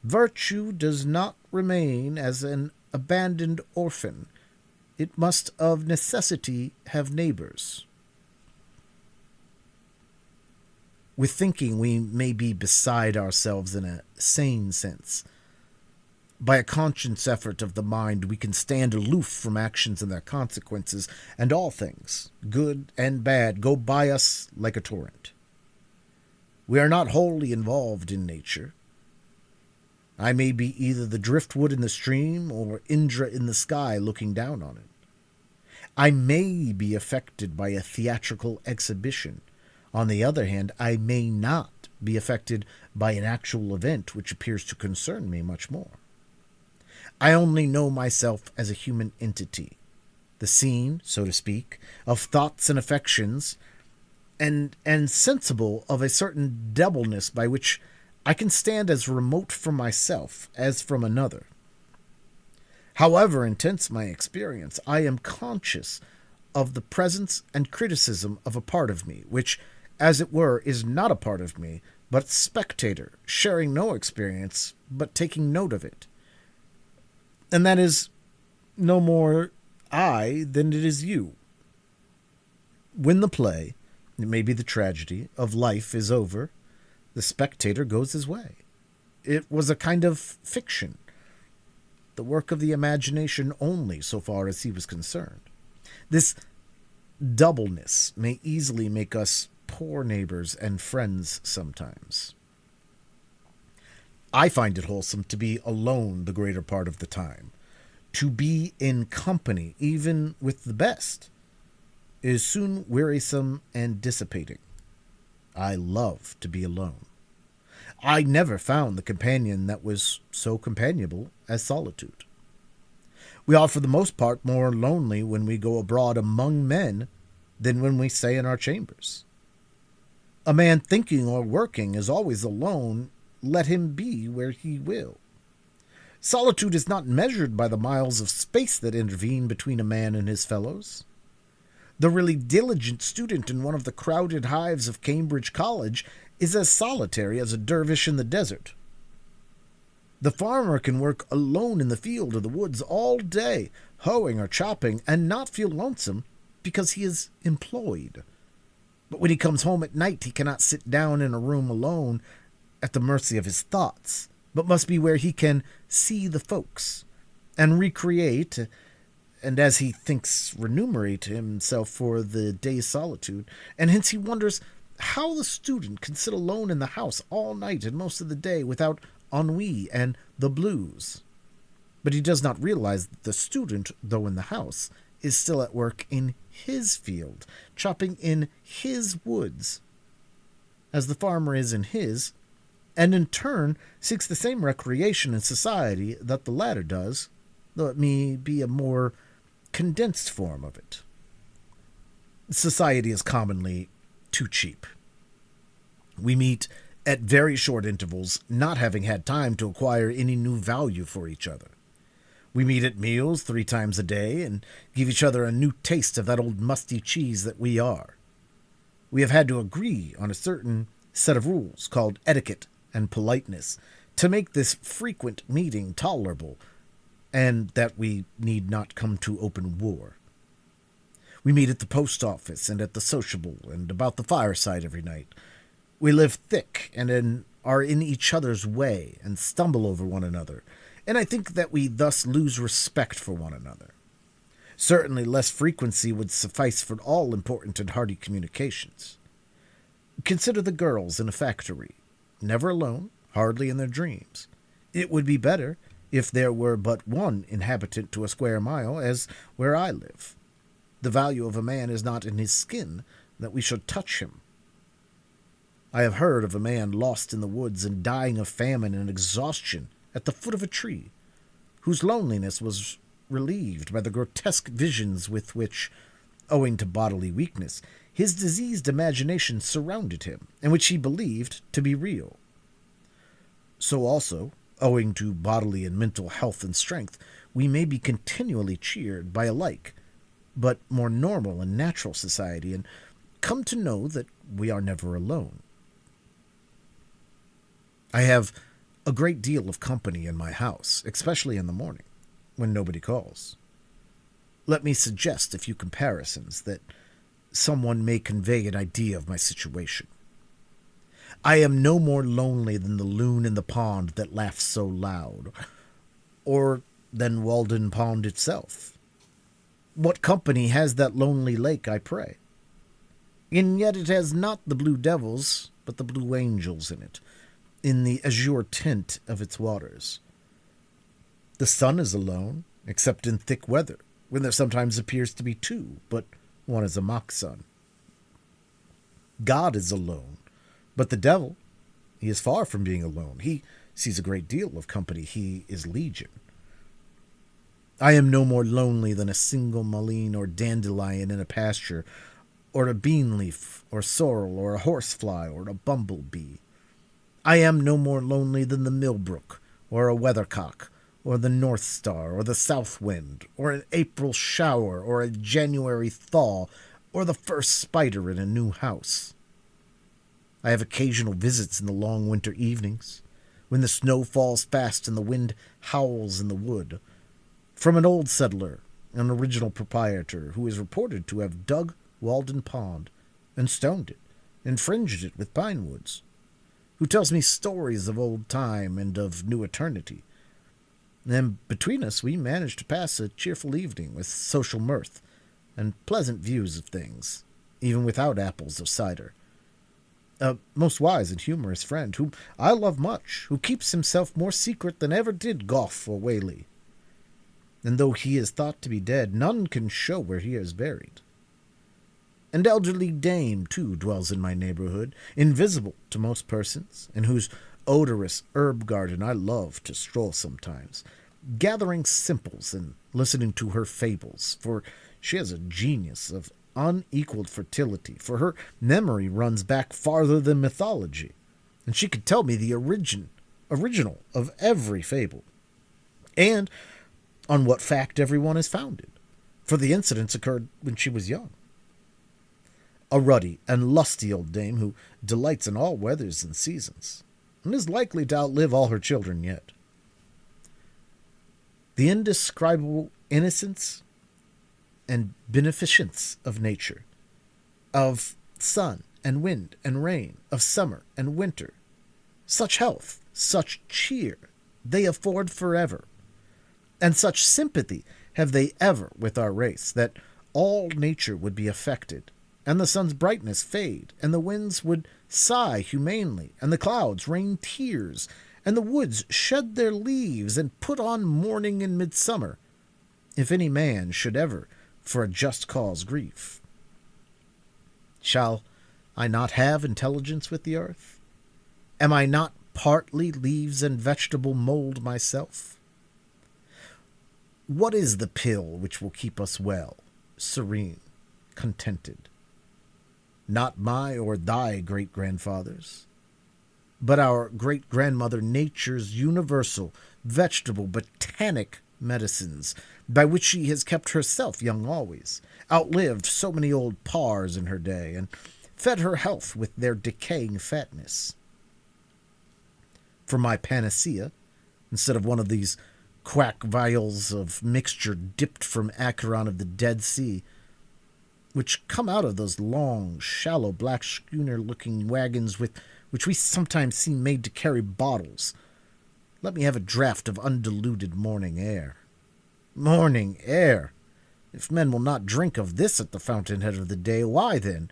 "Virtue does not remain as an abandoned orphan. It must of necessity have neighbors." With thinking, we may be beside ourselves in a sane sense. By a conscious effort of the mind, we can stand aloof from actions and their consequences, and all things, good and bad, go by us like a torrent. We are not wholly involved in nature. I may be either the driftwood in the stream or Indra in the sky looking down on it. I may be affected by a theatrical exhibition. On the other hand, I may not be affected by an actual event which appears to concern me much more. I only know myself as a human entity, the scene, so to speak, of thoughts and affections, and sensible of a certain doubleness by which I can stand as remote from myself as from another. However intense my experience, I am conscious of the presence and criticism of a part of me, which, as it were, is not a part of me, but spectator, sharing no experience, but taking note of it. And that is no more I than it is you. When the play, it may be the tragedy, of life is over, the spectator goes his way. It was a kind of fiction, the work of the imagination only, so far as he was concerned. This doubleness may easily make us poor neighbors and friends sometimes. I find it wholesome to be alone the greater part of the time. To be in company, even with the best, is soon wearisome and dissipating. I love to be alone. I never found the companion that was so companionable as solitude. We are for the most part more lonely when we go abroad among men than when we stay in our chambers. A man thinking or working is always alone, let him be where he will. Solitude is not measured by the miles of space that intervene between a man and his fellows. The really diligent student in one of the crowded hives of Cambridge College is as solitary as a dervish in the desert. The farmer can work alone in the field or the woods all day, hoeing or chopping, and not feel lonesome because he is employed. But when he comes home at night, he cannot sit down in a room alone at the mercy of his thoughts, but must be where he can see the folks and recreate, and as he thinks, remunerate himself for the day's solitude. And hence he wonders how the student can sit alone in the house all night and most of the day without ennui and the blues. But he does not realize that the student, though in the house, is still at work in his field, chopping in his woods, as the farmer is in his, and in turn seeks the same recreation and society that the latter does, though it may be a more condensed form of it. Society is commonly too cheap. We meet at very short intervals, not having had time to acquire any new value for each other. We meet at meals 3 times a day and give each other a new taste of that old musty cheese that we are. We have had to agree on a certain set of rules called etiquette and politeness to make this frequent meeting tolerable, and that we need not come to open war. We meet at the post office and at the sociable and about the fireside every night. We live thick and are in each other's way and stumble over one another, and I think that we thus lose respect for one another. Certainly less frequency would suffice for all important and hearty communications. Consider the girls in a factory, never alone, hardly in their dreams. It would be better if there were but one inhabitant to a square mile, as where I live. The value of a man is not in his skin, that we should touch him. I have heard of a man lost in the woods and dying of famine and exhaustion at the foot of a tree, whose loneliness was relieved by the grotesque visions with which, owing to bodily weakness, his diseased imagination surrounded him, and which he believed to be real. So also, owing to bodily and mental health and strength, we may be continually cheered by a like, but more normal and natural society, and come to know that we are never alone. I have a great deal of company in my house, especially in the morning, when nobody calls. Let me suggest a few comparisons that someone may convey an idea of my situation. I am no more lonely than the loon in the pond that laughs so loud, or than Walden Pond itself. What company has that lonely lake, I pray? And yet it has not the blue devils, but the blue angels in it, in the azure tint of its waters. The sun is alone, except in thick weather, when there sometimes appears to be 2, but one is a mock sun. God is alone, but the devil, he is far from being alone. He sees a great deal of company. He is legion. I am no more lonely than a single mullein or dandelion in a pasture, or a bean leaf, or sorrel, or a horsefly, or a bumblebee. I am no more lonely than the millbrook, or a weathercock, or the north star, or the south wind, or an April shower, or a January thaw, or the first spider in a new house. I have occasional visits in the long winter evenings, when the snow falls fast and the wind howls in the wood, from an old settler, an original proprietor, who is reported to have dug Walden Pond, and stoned it, and fringed it with pine woods, who tells me stories of old time and of new eternity. And between us we managed to pass a cheerful evening with social mirth and pleasant views of things, even without apples of cider. A most wise and humorous friend, whom I love much, who keeps himself more secret than ever did Goff or Whaley. And though he is thought to be dead, none can show where he is buried. An elderly dame, too, dwells in my neighborhood, invisible to most persons, in whose odorous herb garden I love to stroll sometimes, gathering simples and listening to her fables, for she has a genius of unequaled fertility, for her memory runs back farther than mythology, and she could tell me the original of every fable, and on what fact every one is founded, for the incidents occurred when she was young. A ruddy and lusty old dame who delights in all weathers and seasons, and is likely to outlive all her children yet. The indescribable innocence and beneficence of nature, of sun and wind and rain, of summer and winter, such health, such cheer they afford forever, and such sympathy have they ever with our race, that all nature would be affected, and the sun's brightness fade, and the winds would sigh humanely, and the clouds rain tears, and the woods shed their leaves and put on mourning in midsummer, if any man should ever for a just cause grieve. Shall I not have intelligence with the earth? Am I not partly leaves and vegetable mold myself? What is the pill which will keep us well, serene, contented? Not my or thy great-grandfathers, but our great-grandmother Nature's universal, vegetable, botanic medicines, by which she has kept herself young always, outlived so many old pars in her day, and fed her health with their decaying fatness. For my panacea, instead of one of these quack vials of mixture dipped from Acheron of the Dead Sea, which come out of those long, shallow, black schooner-looking wagons with which we sometimes see made to carry bottles, let me have a draught of undiluted morning air. Morning air! If men will not drink of this at the fountainhead of the day, why then,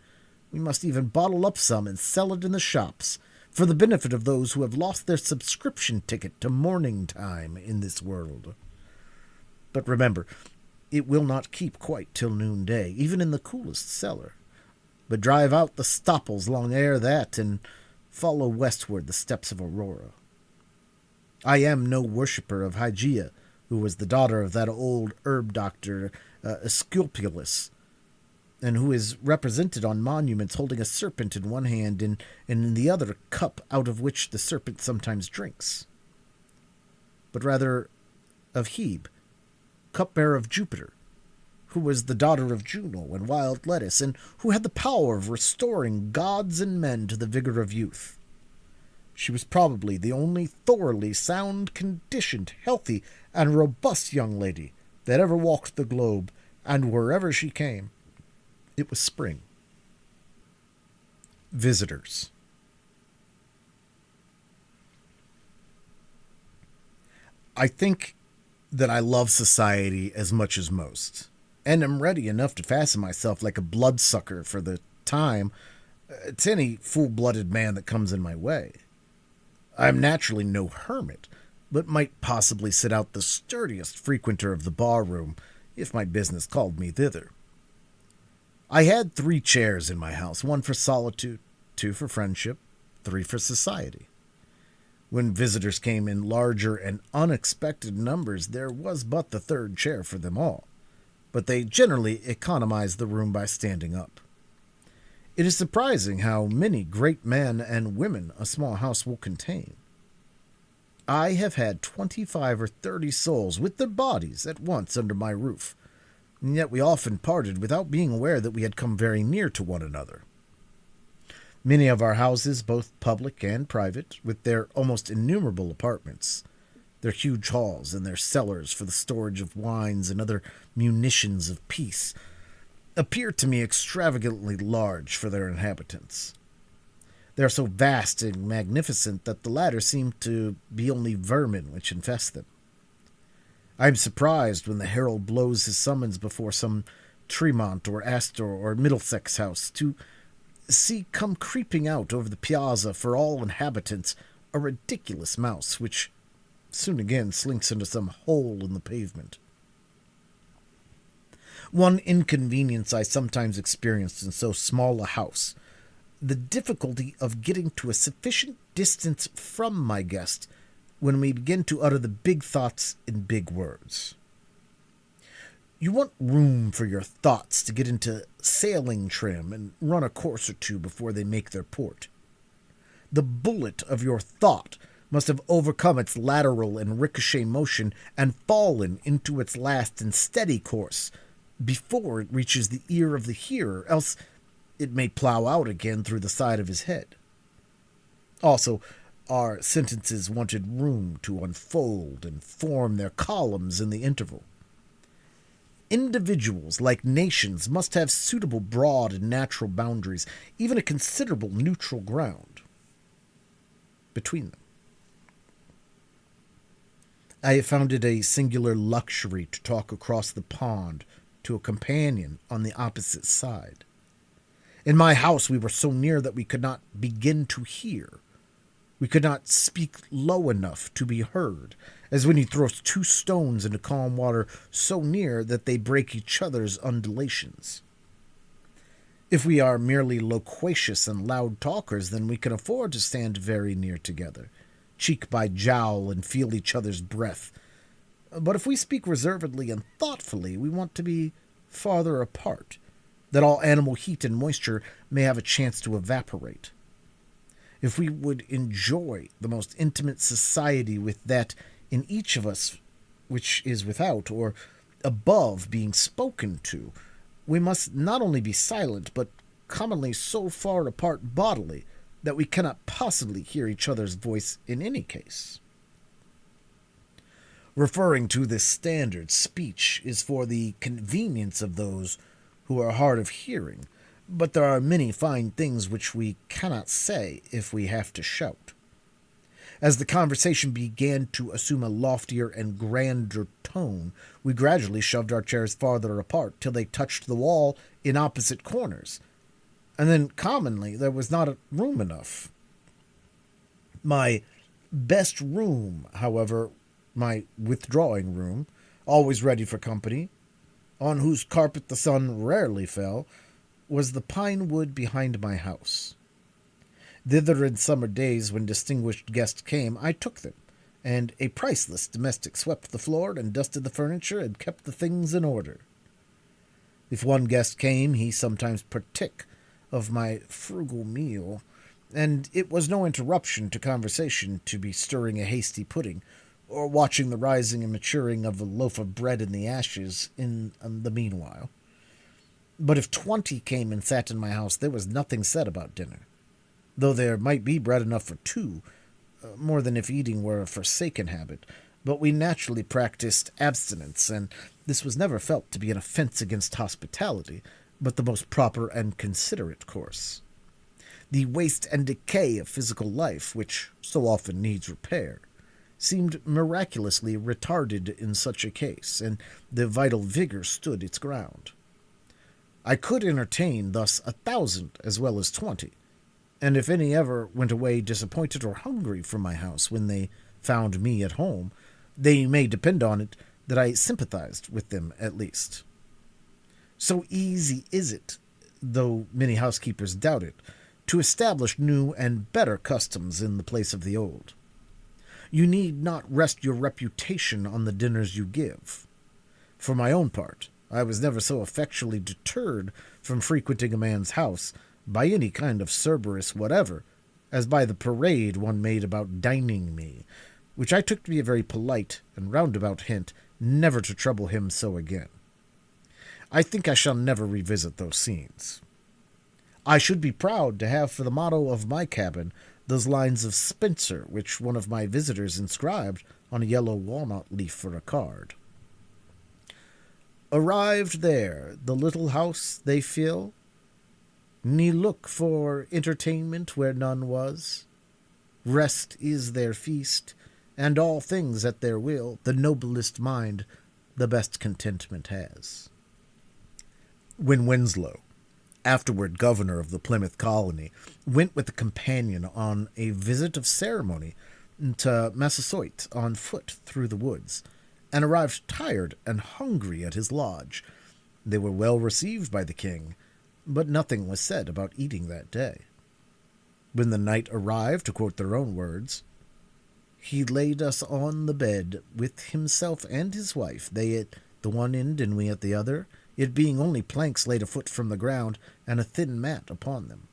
we must even bottle up some and sell it in the shops, for the benefit of those who have lost their subscription ticket to morning time in this world. But remember, it will not keep quite till noonday, even in the coolest cellar, but drive out the stopples long ere that, and follow westward the steps of Aurora. I am no worshipper of Hygeia, who was the daughter of that old herb doctor Asclepius, and who is represented on monuments holding a serpent in one hand and in the other a cup out of which the serpent sometimes drinks, but rather of Hebe, cupbearer of Jupiter, who was the daughter of Juno and wild lettuce, and who had the power of restoring gods and men to the vigor of youth. She was probably the only thoroughly sound-conditioned, healthy, and robust young lady that ever walked the globe, and wherever she came, it was spring. Visitors. I think that I love society as much as most, and am ready enough to fasten myself like a bloodsucker for the time to any full-blooded man that comes in my way. I am naturally no hermit, but might possibly sit out the sturdiest frequenter of the bar-room, if my business called me thither. I had 3 chairs in my house, 1 for solitude, 2 for friendship, 3 for society. When visitors came in larger and unexpected numbers, there was but the 3rd chair for them all, but they generally economized the room by standing up. It is surprising how many great men and women a small house will contain. I have had 25 or 30 souls with their bodies at once under my roof, and yet we often parted without being aware that we had come very near to one another. Many of our houses, both public and private, with their almost innumerable apartments, their huge halls and their cellars for the storage of wines and other munitions of peace, appear to me extravagantly large for their inhabitants. They are so vast and magnificent that the latter seem to be only vermin which infest them. I am surprised when the herald blows his summons before some Tremont or Astor or Middlesex house to see come creeping out over the piazza for all inhabitants a ridiculous mouse, which soon again slinks into some hole in the pavement. One inconvenience I sometimes experienced in so small a house, the difficulty of getting to a sufficient distance from my guest when we begin to utter the big thoughts in big words. You want room for your thoughts to get into sailing trim and run a course or two before they make their port. The bullet of your thought must have overcome its lateral and ricochet motion and fallen into its last and steady course before it reaches the ear of the hearer, else it may plow out again through the side of his head. Also, our sentences wanted room to unfold and form their columns in the interval. Individuals, like nations, must have suitable broad and natural boundaries, even a considerable neutral ground between them. I have found it a singular luxury to talk across the pond to a companion on the opposite side. In my house we were so near that we could not begin to hear. We could not speak low enough to be heard, as when you throw two stones into calm water so near that they break each other's undulations. If we are merely loquacious and loud talkers, then we can afford to stand very near together, cheek by jowl, and feel each other's breath. But if we speak reservedly and thoughtfully, we want to be farther apart, that all animal heat and moisture may have a chance to evaporate. If we would enjoy the most intimate society with that in each of us which is without or above being spoken to, we must not only be silent, but commonly so far apart bodily that we cannot possibly hear each other's voice in any case. Referring to this standard, speech is for the convenience of those who are hard of hearing, but there are many fine things which we cannot say if we have to shout. As the conversation began to assume a loftier and grander tone, we gradually shoved our chairs farther apart till they touched the wall in opposite corners, and then commonly there was not room enough. My best room, however, my withdrawing room, always ready for company, on whose carpet the sun rarely fell, was the pine wood behind my house. Thither in summer days, when distinguished guests came, I took them, and a priceless domestic swept the floor and dusted the furniture and kept the things in order. If one guest came, he sometimes partook of my frugal meal, and it was no interruption to conversation to be stirring a hasty pudding, or watching the rising and maturing of a loaf of bread in the ashes in the meanwhile. But if 20 came and sat in my house, there was nothing said about dinner, though there might be bread enough for 2, more than if eating were a forsaken habit. But we naturally practiced abstinence, and this was never felt to be an offense against hospitality, but the most proper and considerate course. The waste and decay of physical life, which so often needs repair, seemed miraculously retarded in such a case, and the vital vigor stood its ground. I could entertain thus 1,000 as well as 20, and if any ever went away disappointed or hungry from my house when they found me at home, they may depend on it that I sympathized with them at least. So easy is it, though many housekeepers doubt it, to establish new and better customs in the place of the old. You need not rest your reputation on the dinners you give. For my own part, I was never so effectually deterred from frequenting a man's house by any kind of Cerberus whatever, as by the parade one made about dining me, which I took to be a very polite and roundabout hint never to trouble him so again. I think I shall never revisit those scenes. I should be proud to have for the motto of my cabin those lines of Spenser which one of my visitors inscribed on a yellow walnut leaf for a card. Arrived there, the little house they fill, ne look for entertainment where none was. Rest is their feast, and all things at their will. The noblest mind the best contentment has. When Winslow, afterward governor of the Plymouth colony, went with a companion on a visit of ceremony to Massasoit on foot through the woods, and arrived tired and hungry at his lodge. They were well received by the king, but nothing was said about eating that day. When the night arrived, to quote their own words, "He laid us on the bed with himself and his wife, they at the one end and we at the other, it being only planks laid a foot from the ground, and a thin mat upon them.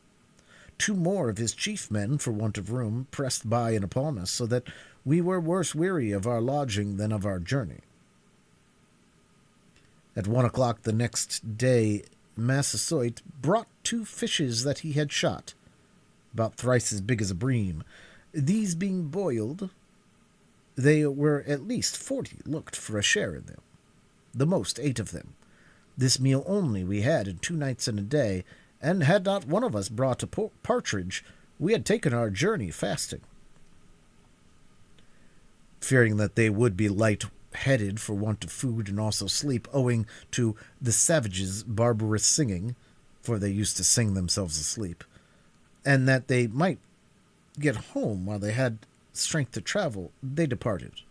Two more of his chief men, for want of room, pressed by and upon us, so that we were worse weary of our lodging than of our journey. At 1 o'clock the next day, Massasoit brought 2 fishes that he had shot, about thrice as big as a bream. These being boiled, they were at least 40 looked for a share in them, the most 8 of them. This meal only we had in 2 nights and a day, and had not one of us brought a partridge, we had taken our journey fasting." Fearing that they would be light-headed for want of food and also sleep, owing to the savages' barbarous singing, for they used to sing themselves asleep, and that they might get home while they had strength to travel, they departed.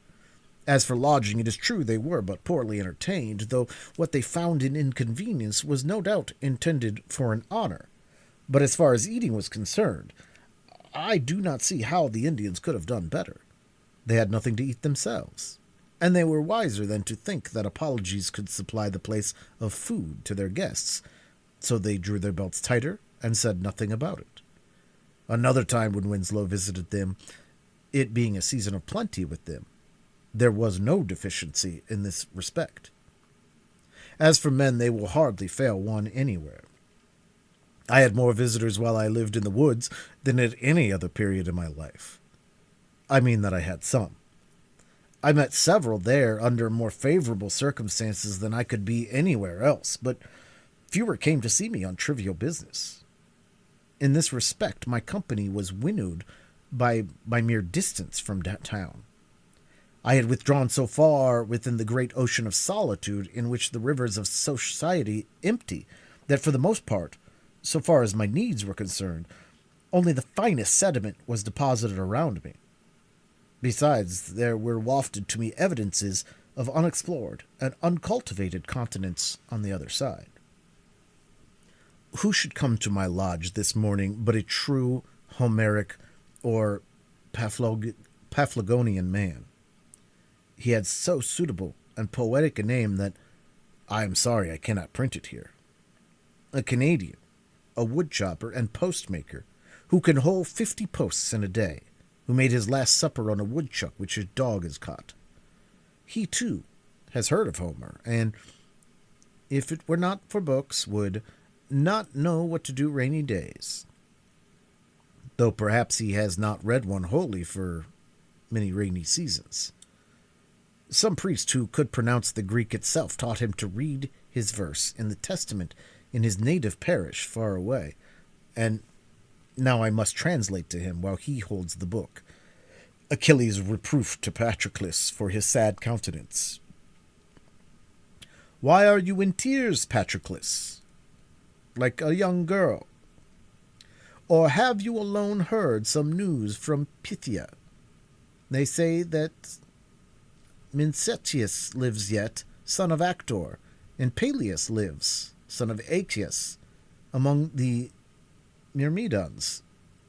As for lodging, it is true they were but poorly entertained, though what they found in inconvenience was no doubt intended for an honor. But as far as eating was concerned, I do not see how the Indians could have done better. They had nothing to eat themselves, and they were wiser than to think that apologies could supply the place of food to their guests, so they drew their belts tighter and said nothing about it. Another time when Winslow visited them, it being a season of plenty with them, there was no deficiency in this respect. As for men, they will hardly fail one anywhere. I had more visitors while I lived in the woods than at any other period in my life. I mean that I had some. I met several there under more favorable circumstances than I could be anywhere else, but fewer came to see me on trivial business. In this respect, my company was winnowed by mere distance from town. I had withdrawn so far within the great ocean of solitude in which the rivers of society empty, that for the most part, so far as my needs were concerned, only the finest sediment was deposited around me. Besides, there were wafted to me evidences of unexplored and uncultivated continents on the other side. Who should come to my lodge this morning but a true Homeric or Paphlagonian man? He had so suitable and poetic a name that I am sorry I cannot print it here. A Canadian, a woodchopper and postmaker, who can hold 50 posts in a day, who made his last supper on a woodchuck which his dog has caught. He, too, has heard of Homer, and, if it were not for books, would not know what to do rainy days, though perhaps he has not read one wholly for many rainy seasons. Some priest who could pronounce the Greek itself taught him to read his verse in the Testament in his native parish far away, and now I must translate to him while he holds the book. Achilles' reproof to Patroclus for his sad countenance. "Why are you in tears, Patroclus, like a young girl? Or have you alone heard some news from Pythia? They say that Mincetius lives yet, son of Actor, and Peleus lives, son of Aeacus, among the Myrmidons,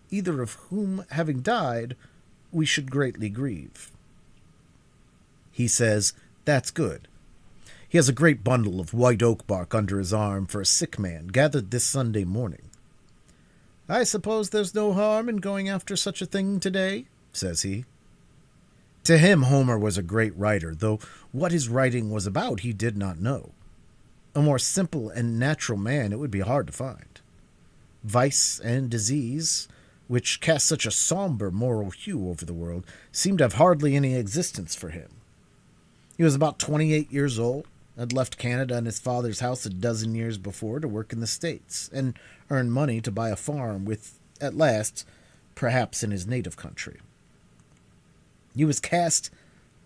either of whom, having died, we should greatly grieve." He says, "That's good." He has a great bundle of white oak bark under his arm for a sick man, gathered this Sunday morning. "I suppose there's no harm in going after such a thing today," says he. To him, Homer was a great writer, though what his writing was about he did not know. A more simple and natural man it would be hard to find. Vice and disease, which cast such a somber moral hue over the world, seemed to have hardly any existence for him. He was about 28 years old, had left Canada and his father's house a dozen years before to work in the States, and earn money to buy a farm with, at last, perhaps in his native country. He was cast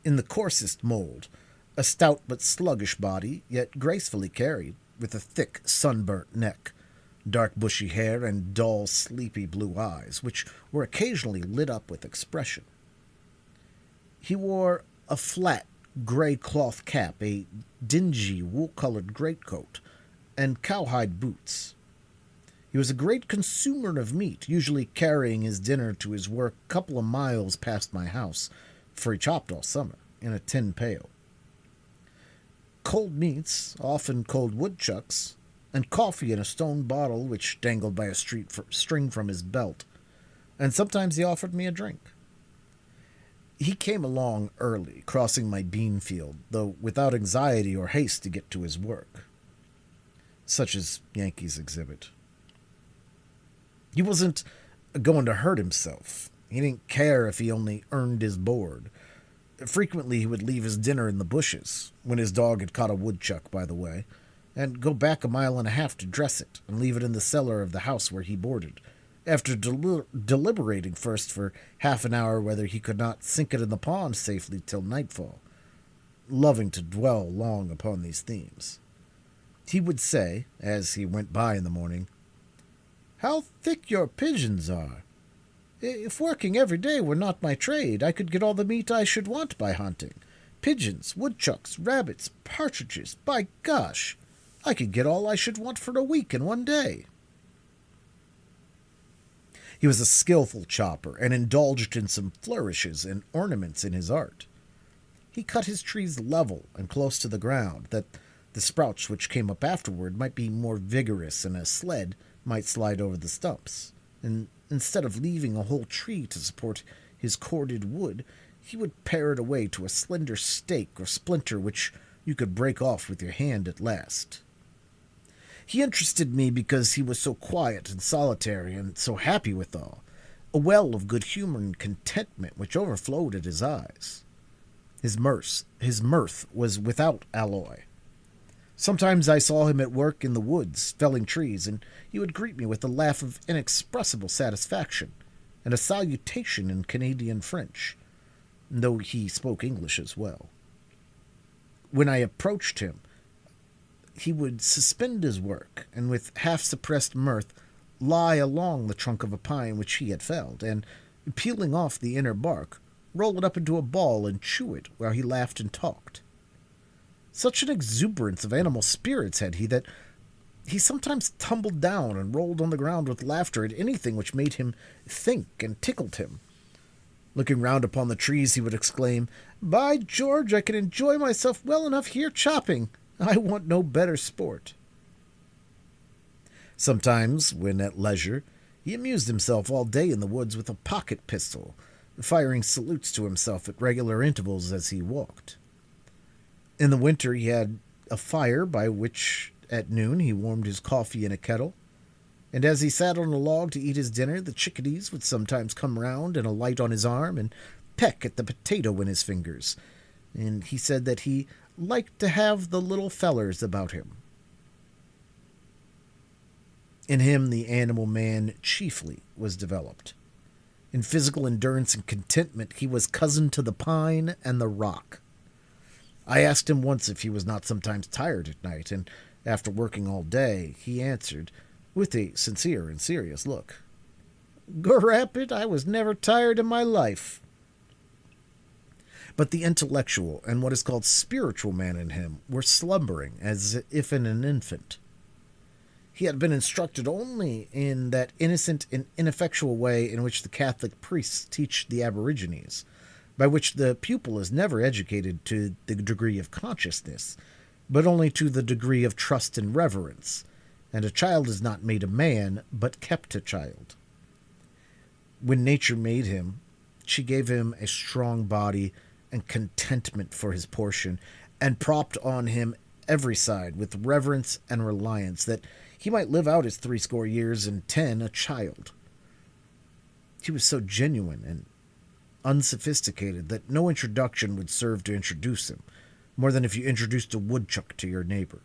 in the coarsest mold, a stout but sluggish body, yet gracefully carried, with a thick, sunburnt neck, dark bushy hair and dull, sleepy blue eyes, which were occasionally lit up with expression. He wore a flat, gray cloth cap, a dingy, wool-colored greatcoat, and cowhide boots. He was a great consumer of meat, usually carrying his dinner to his work a couple of miles past my house, for he chopped all summer, in a tin pail. Cold meats, often cold woodchucks, and coffee in a stone bottle which dangled by a string from his belt, and sometimes he offered me a drink. He came along early, crossing my bean field, though without anxiety or haste to get to his work, such as Yankees exhibit. He wasn't going to hurt himself. He didn't care if he only earned his board. Frequently he would leave his dinner in the bushes, when his dog had caught a woodchuck, by the way, and go back a mile and a half to dress it and leave it in the cellar of the house where he boarded, after deliberating first for half an hour whether he could not sink it in the pond safely till nightfall, loving to dwell long upon these themes. He would say, as he went by in the morning, "How thick your pigeons are! If working every day were not my trade, I could get all the meat I should want by hunting. Pigeons, woodchucks, rabbits, partridges, by gosh! I could get all I should want for a week in one day." He was a skillful chopper and indulged in some flourishes and ornaments in his art. He cut his trees level and close to the ground, that the sprouts which came up afterward might be more vigorous and a sled might slide over the stumps, and instead of leaving a whole tree to support his corded wood, he would pare it away to a slender stake or splinter which you could break off with your hand at last. He interested me because he was so quiet and solitary and so happy withal, a well of good humor and contentment which overflowed at his eyes. His mirth was without alloy. Sometimes I saw him at work in the woods, felling trees, and he would greet me with a laugh of inexpressible satisfaction, and a salutation in Canadian French, though he spoke English as well. When I approached him, he would suspend his work, and with half-suppressed mirth lie along the trunk of a pine which he had felled, and, peeling off the inner bark, roll it up into a ball and chew it while he laughed and talked. Such an exuberance of animal spirits had he that he sometimes tumbled down and rolled on the ground with laughter at anything which made him think and tickled him. Looking round upon the trees, he would exclaim, "By George, I can enjoy myself well enough here chopping. I want no better sport." Sometimes, when at leisure, he amused himself all day in the woods with a pocket pistol, firing salutes to himself at regular intervals as he walked. In the winter he had a fire by which at noon he warmed his coffee in a kettle, and as he sat on a log to eat his dinner, the chickadees would sometimes come round and alight on his arm and peck at the potato in his fingers, and he said that he liked to have the little fellers about him. In him the animal man chiefly was developed. In physical endurance and contentment he was cousin to the pine and the rock. I asked him once if he was not sometimes tired at night, and after working all day, he answered, with a sincere and serious look, "Grap I was never tired in my life." But the intellectual and what is called spiritual man in him were slumbering as if in an infant. He had been instructed only in that innocent and ineffectual way in which the Catholic priests teach the aborigines, by which the pupil is never educated to the degree of consciousness, but only to the degree of trust and reverence, and a child is not made a man, but kept a child. When nature made him, she gave him a strong body and contentment for his portion, and propped on him every side with reverence and reliance, that he might live out his 80 years and 10 a child. He was so genuine and unsophisticated that no introduction would serve to introduce him, more than if you introduced a woodchuck to your neighbor.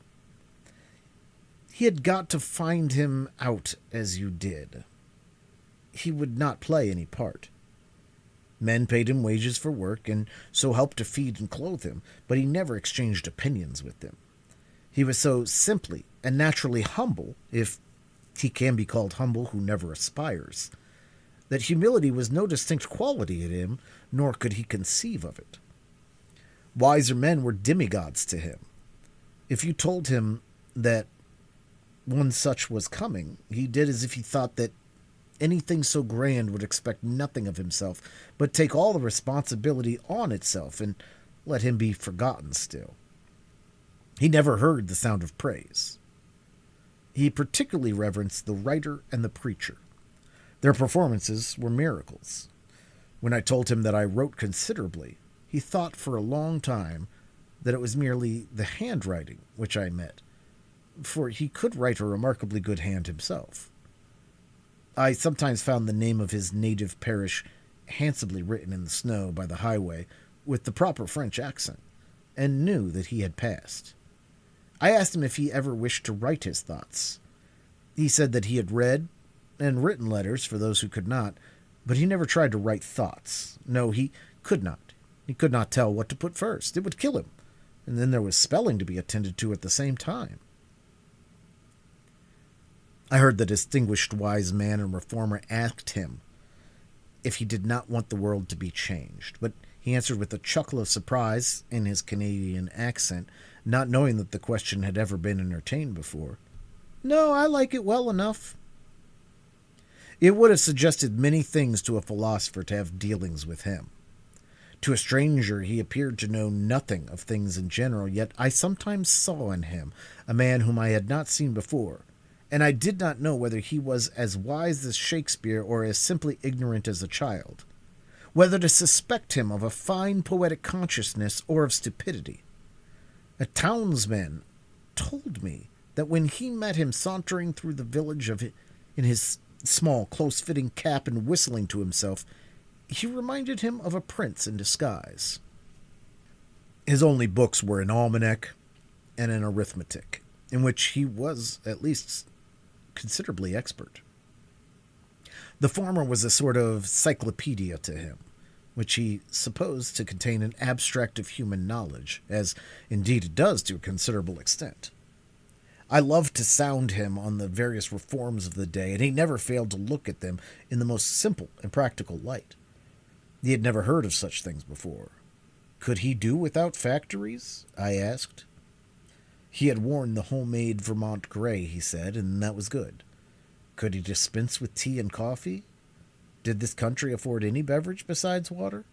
He had got to find him out as you did. He would not play any part. Men paid him wages for work, and so helped to feed and clothe him, but he never exchanged opinions with them. He was so simply and naturally humble, if He can be called humble who never aspires. That humility was no distinct quality in him, nor could he conceive of it. Wiser men were demigods to him. If you told him that one such was coming, he did as if he thought that anything so grand would expect nothing of himself, but take all the responsibility on itself and let him be forgotten still. He never heard the sound of praise. He particularly reverenced the writer and the preacher. Their performances were miracles. When I told him that I wrote considerably, he thought for a long time that it was merely the handwriting which I meant, for he could write a remarkably good hand himself. I sometimes found the name of his native parish handsomely written in the snow by the highway with the proper French accent, and knew that he had passed. I asked him if he ever wished to write his thoughts. He said that he had read and written letters for those who could not, but he never tried to write thoughts. No, he could not. He could not tell what to put first. It would kill him. And then there was spelling to be attended to at the same time. I heard the distinguished wise man and reformer asked him if he did not want the world to be changed, but he answered with a chuckle of surprise in his Canadian accent, not knowing that the question had ever been entertained before. "No, I like it well enough." It would have suggested many things to a philosopher to have dealings with him. To a stranger he appeared to know nothing of things in general, yet I sometimes saw in him a man whom I had not seen before, and I did not know whether he was as wise as Shakespeare or as simply ignorant as a child, whether to suspect him of a fine poetic consciousness or of stupidity. A townsman told me that when he met him sauntering through the village in his small, close-fitting cap and whistling to himself, he reminded him of a prince in disguise. His only books were an almanac and an arithmetic, in which he was at least considerably expert. The former was a sort of cyclopedia to him, which he supposed to contain an abstract of human knowledge, as indeed it does to a considerable extent. I loved to sound him on the various reforms of the day, and he never failed to look at them in the most simple and practical light. He had never heard of such things before. Could he do without factories? I asked. He had worn the homemade Vermont gray, he said, and that was good. Could he dispense with tea and coffee? Did this country afford any beverage besides water?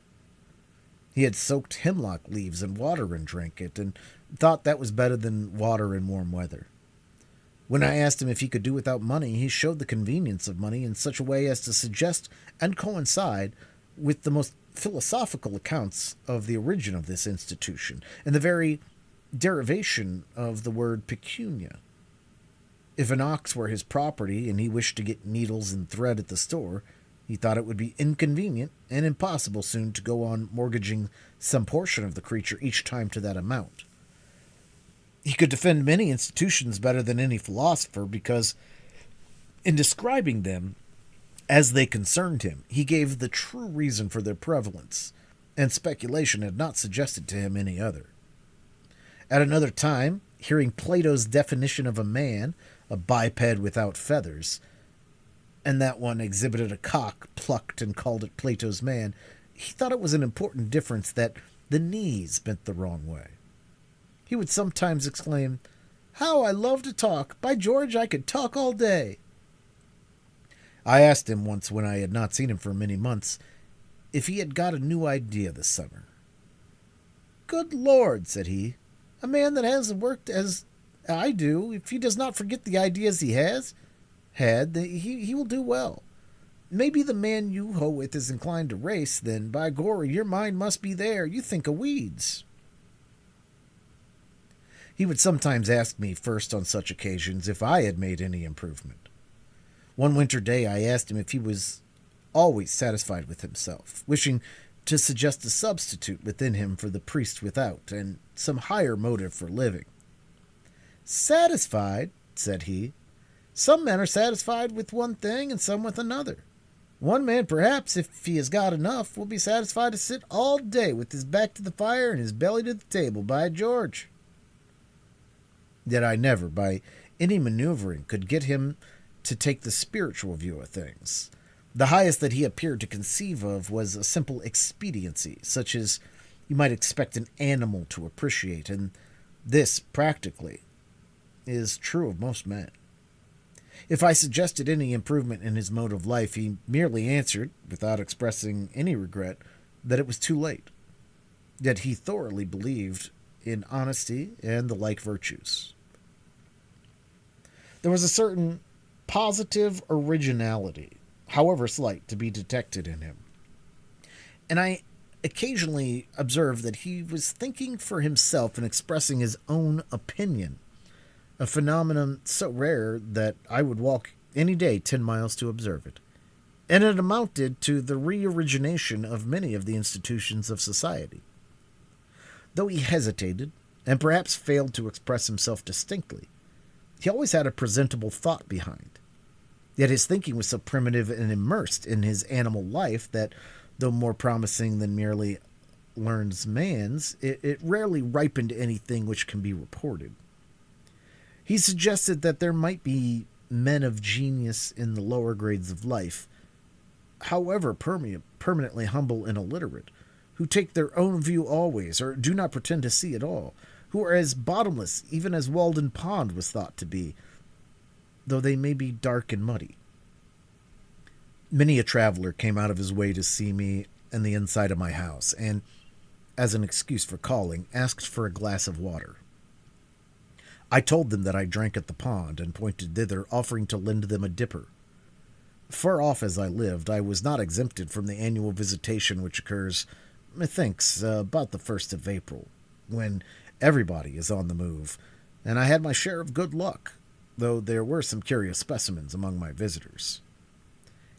He had soaked hemlock leaves in water and drank it, and thought that was better than water in warm weather. When I asked him if he could do without money, he showed the convenience of money in such a way as to suggest and coincide with the most philosophical accounts of the origin of this institution, and the very derivation of the word pecunia. If an ox were his property and he wished to get needles and thread at the store, he thought it would be inconvenient and impossible soon to go on mortgaging some portion of the creature each time to that amount. He could defend many institutions better than any philosopher because, in describing them as they concerned him, he gave the true reason for their prevalence, and speculation had not suggested to him any other. At another time, hearing Plato's definition of a man, a biped without feathers, and that one exhibited a cock plucked and called it Plato's man, he thought it was an important difference that the knees bent the wrong way. He would sometimes exclaim, "How I love to talk! By George, I could talk all day!" I asked him once, when I had not seen him for many months, if he had got a new idea this summer. "Good Lord," said he, "a man that has worked as I do, if he does not forget the ideas he had, he will do well. Maybe the man you hoe with is inclined to race, then, by gory, your mind must be there. You think of weeds." He would sometimes ask me first on such occasions if I had made any improvement. One winter day I asked him if he was always satisfied with himself, wishing to suggest a substitute within him for the priest without, and some higher motive for living. "Satisfied," said he. "Some men are satisfied with one thing and some with another. One man, perhaps, if he has got enough, will be satisfied to sit all day with his back to the fire and his belly to the table, by George." Yet I never, by any maneuvering, could get him to take the spiritual view of things. The highest that he appeared to conceive of was a simple expediency, such as you might expect an animal to appreciate, and this, practically, is true of most men. If I suggested any improvement in his mode of life, he merely answered, without expressing any regret, that it was too late. Yet he thoroughly believed in honesty and the like virtues. There was a certain positive originality, however slight, to be detected in him. And I occasionally observed that he was thinking for himself and expressing his own opinion, a phenomenon so rare that I would walk any day 10 miles to observe it. And it amounted to the re-origination of many of the institutions of society. Though he hesitated, and perhaps failed to express himself distinctly, he always had a presentable thought behind. Yet his thinking was so primitive and immersed in his animal life that, though more promising than merely learned man's, it rarely ripened anything which can be reported. He suggested that there might be men of genius in the lower grades of life, however permanently humble and illiterate, who take their own view always, or do not pretend to see at all, who are as bottomless even as Walden Pond was thought to be, though they may be dark and muddy. Many a traveler came out of his way to see me and the inside of my house, and, as an excuse for calling, asked for a glass of water. I told them that I drank at the pond, and pointed thither, offering to lend them a dipper. Far off as I lived, I was not exempted from the annual visitation which occurs, methinks, about the 1st of April, when everybody is on the move, and I had my share of good luck, though there were some curious specimens among my visitors.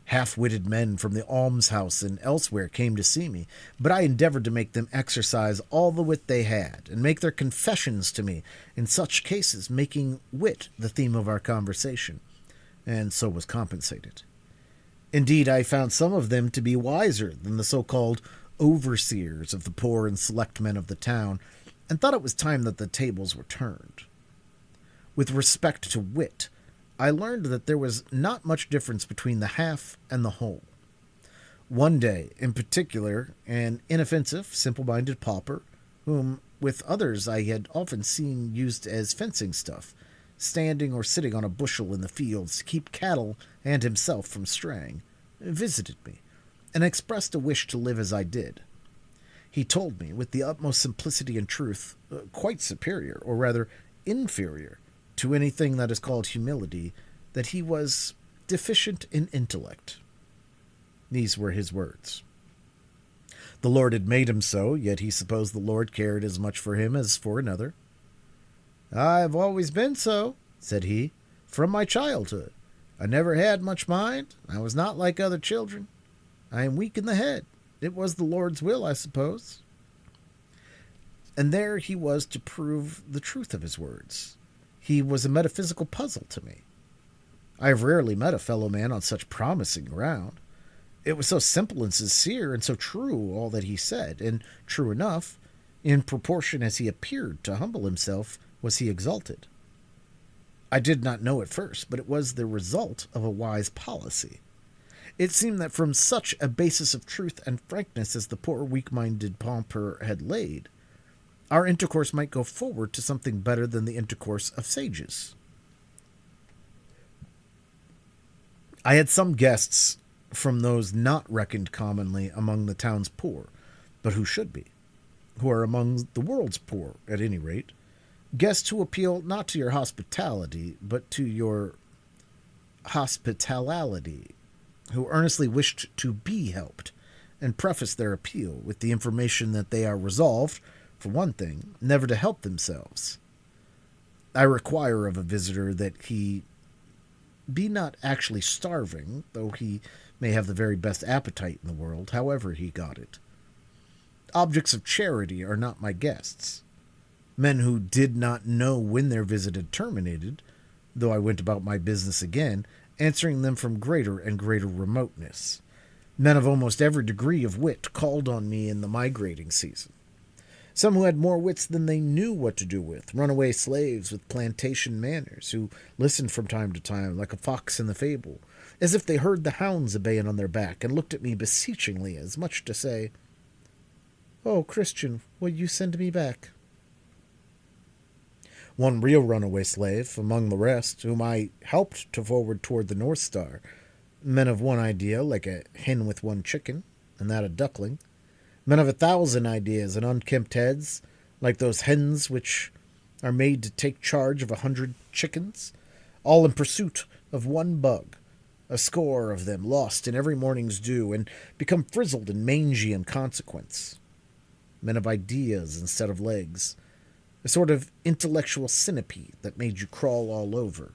Half-witted men from the almshouse and elsewhere came to see me, but I endeavored to make them exercise all the wit they had, and make their confessions to me, in such cases making wit the theme of our conversation, and so was compensated. Indeed, I found some of them to be wiser than the so-called overseers of the poor and select men of the town, and thought it was time that the tables were turned. With respect to wit, I learned that there was not much difference between the half and the whole. One day, in particular, an inoffensive, simple-minded pauper, whom, with others, I had often seen used as fencing stuff, standing or sitting on a bushel in the fields to keep cattle and himself from straying, visited me, and expressed a wish to live as I did. He told me, with the utmost simplicity and truth, quite superior, or rather inferior, to anything that is called humility, that he was deficient in intellect. These were his words. The Lord had made him so, yet he supposed the Lord cared as much for him as for another. "I have always been so," said he, "from my childhood. I never had much mind. I was not like other children. I am weak in the head. It was the Lord's will, I suppose." And there he was to prove the truth of his words. He was a metaphysical puzzle to me. I have rarely met a fellow man on such promising ground. It was so simple and sincere, and so true all that he said, and true enough, in proportion as he appeared to humble himself, was he exalted. I did not know at first, but it was the result of a wise policy. It seemed that from such a basis of truth and frankness as the poor weak-minded pauper had laid, our intercourse might go forward to something better than the intercourse of sages. I had some guests from those not reckoned commonly among the town's poor, but who should be, who are among the world's poor, at any rate, guests who appeal not to your hospitality, but to your hospitality, who earnestly wished to be helped, and preface their appeal with the information that they are resolved, for one thing, never to help themselves. I require of a visitor that he be not actually starving, though he may have the very best appetite in the world, however he got it. Objects of charity are not my guests. Men who did not know when their visit had terminated, though I went about my business again, answering them from greater and greater remoteness. Men of almost every degree of wit called on me in the migrating season. Some who had more wits than they knew what to do with, runaway slaves with plantation manners, who listened from time to time like a fox in the fable, as if they heard the hounds a baying on their back, and looked at me beseechingly, as much to say, "Oh, Christian, will you send me back?" One real runaway slave, among the rest, whom I helped to forward toward the North Star, men of one idea, like a hen with one chicken, and that a duckling, men of 1,000 ideas and unkempt heads, like those hens which are made to take charge of 100 chickens, all in pursuit of one bug, a score of them lost in every morning's dew, and become frizzled and mangy in consequence. Men of ideas instead of legs, a sort of intellectual centipede that made you crawl all over.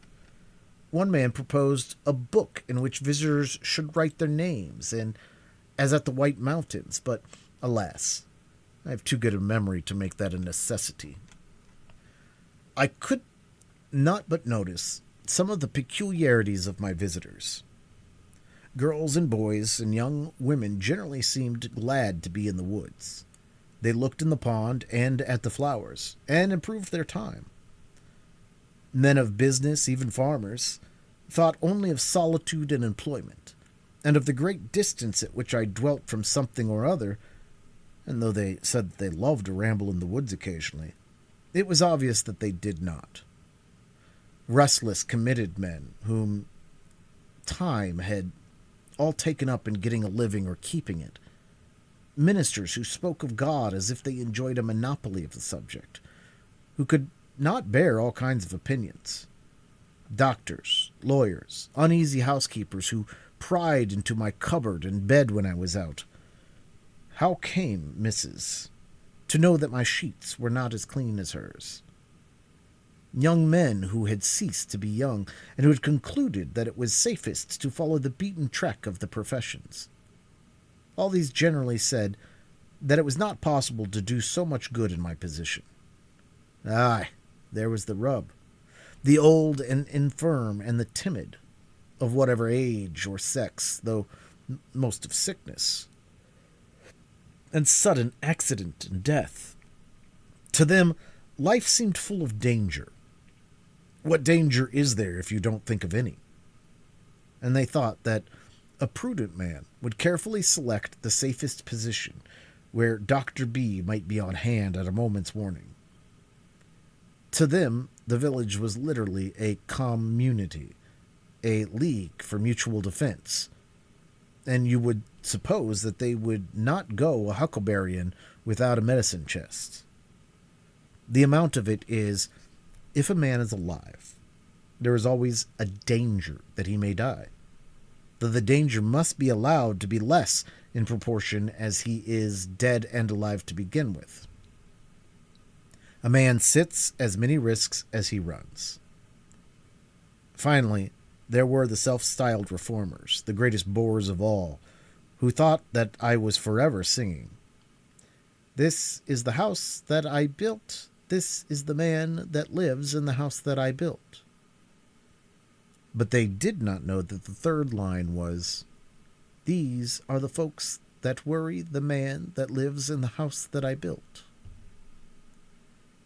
One man proposed a book in which visitors should write their names, and as at the White Mountains, but alas, I have too good a memory to make that a necessity. I could not but notice some of the peculiarities of my visitors. Girls and boys and young women generally seemed glad to be in the woods. They looked in the pond and at the flowers, and improved their time. Men of business, even farmers, thought only of solitude and employment, and of the great distance at which I dwelt from something or other, and though they said that they loved to ramble in the woods occasionally, it was obvious that they did not. Restless, committed men, whom time had all taken up in getting a living or keeping it, ministers who spoke of God as if they enjoyed a monopoly of the subject, who could not bear all kinds of opinions, doctors, lawyers, uneasy housekeepers who pried into my cupboard and bed when I was out. How came Mrs. to know that my sheets were not as clean as hers? Young men who had ceased to be young, and who had concluded that it was safest to follow the beaten track of the professions. All these generally said that it was not possible to do so much good in my position. Aye, there was the rub. The old and infirm and the timid, of whatever age or sex, though most of sickness, and sudden accident and death. To them, life seemed full of danger. What danger is there if you don't think of any? And they thought that a prudent man would carefully select the safest position, where Dr. B might be on hand at a moment's warning. To them, the village was literally a community, a league for mutual defense, and you would suppose that they would not go a huckleberryin without a medicine chest. The amount of it is, if a man is alive, there is always a danger that he may die, though the danger must be allowed to be less in proportion as he is dead and alive to begin with. A man sits as many risks as he runs. Finally, there were the self-styled reformers, the greatest bores of all, who thought that I was forever singing, "This is the house that I built. This is the man that lives in the house that I built." But they did not know that the third line was, "These are the folks that worry the man that lives in the house that I built."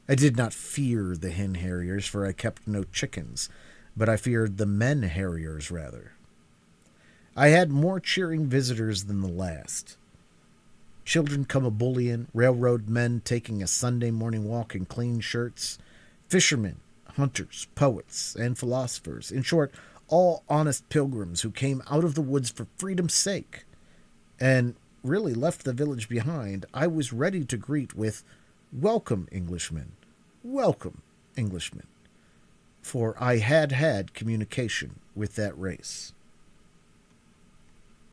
I did not fear the hen harriers, for I kept no chickens, but I feared the men harriers rather. I had more cheering visitors than the last. Children come a-bullyin', railroad men taking a Sunday morning walk in clean shirts, fishermen, hunters, poets, and philosophers, in short, all honest pilgrims who came out of the woods for freedom's sake, and really left the village behind, I was ready to greet with, "Welcome, Englishmen, welcome, Englishmen," for I had had communication with that race.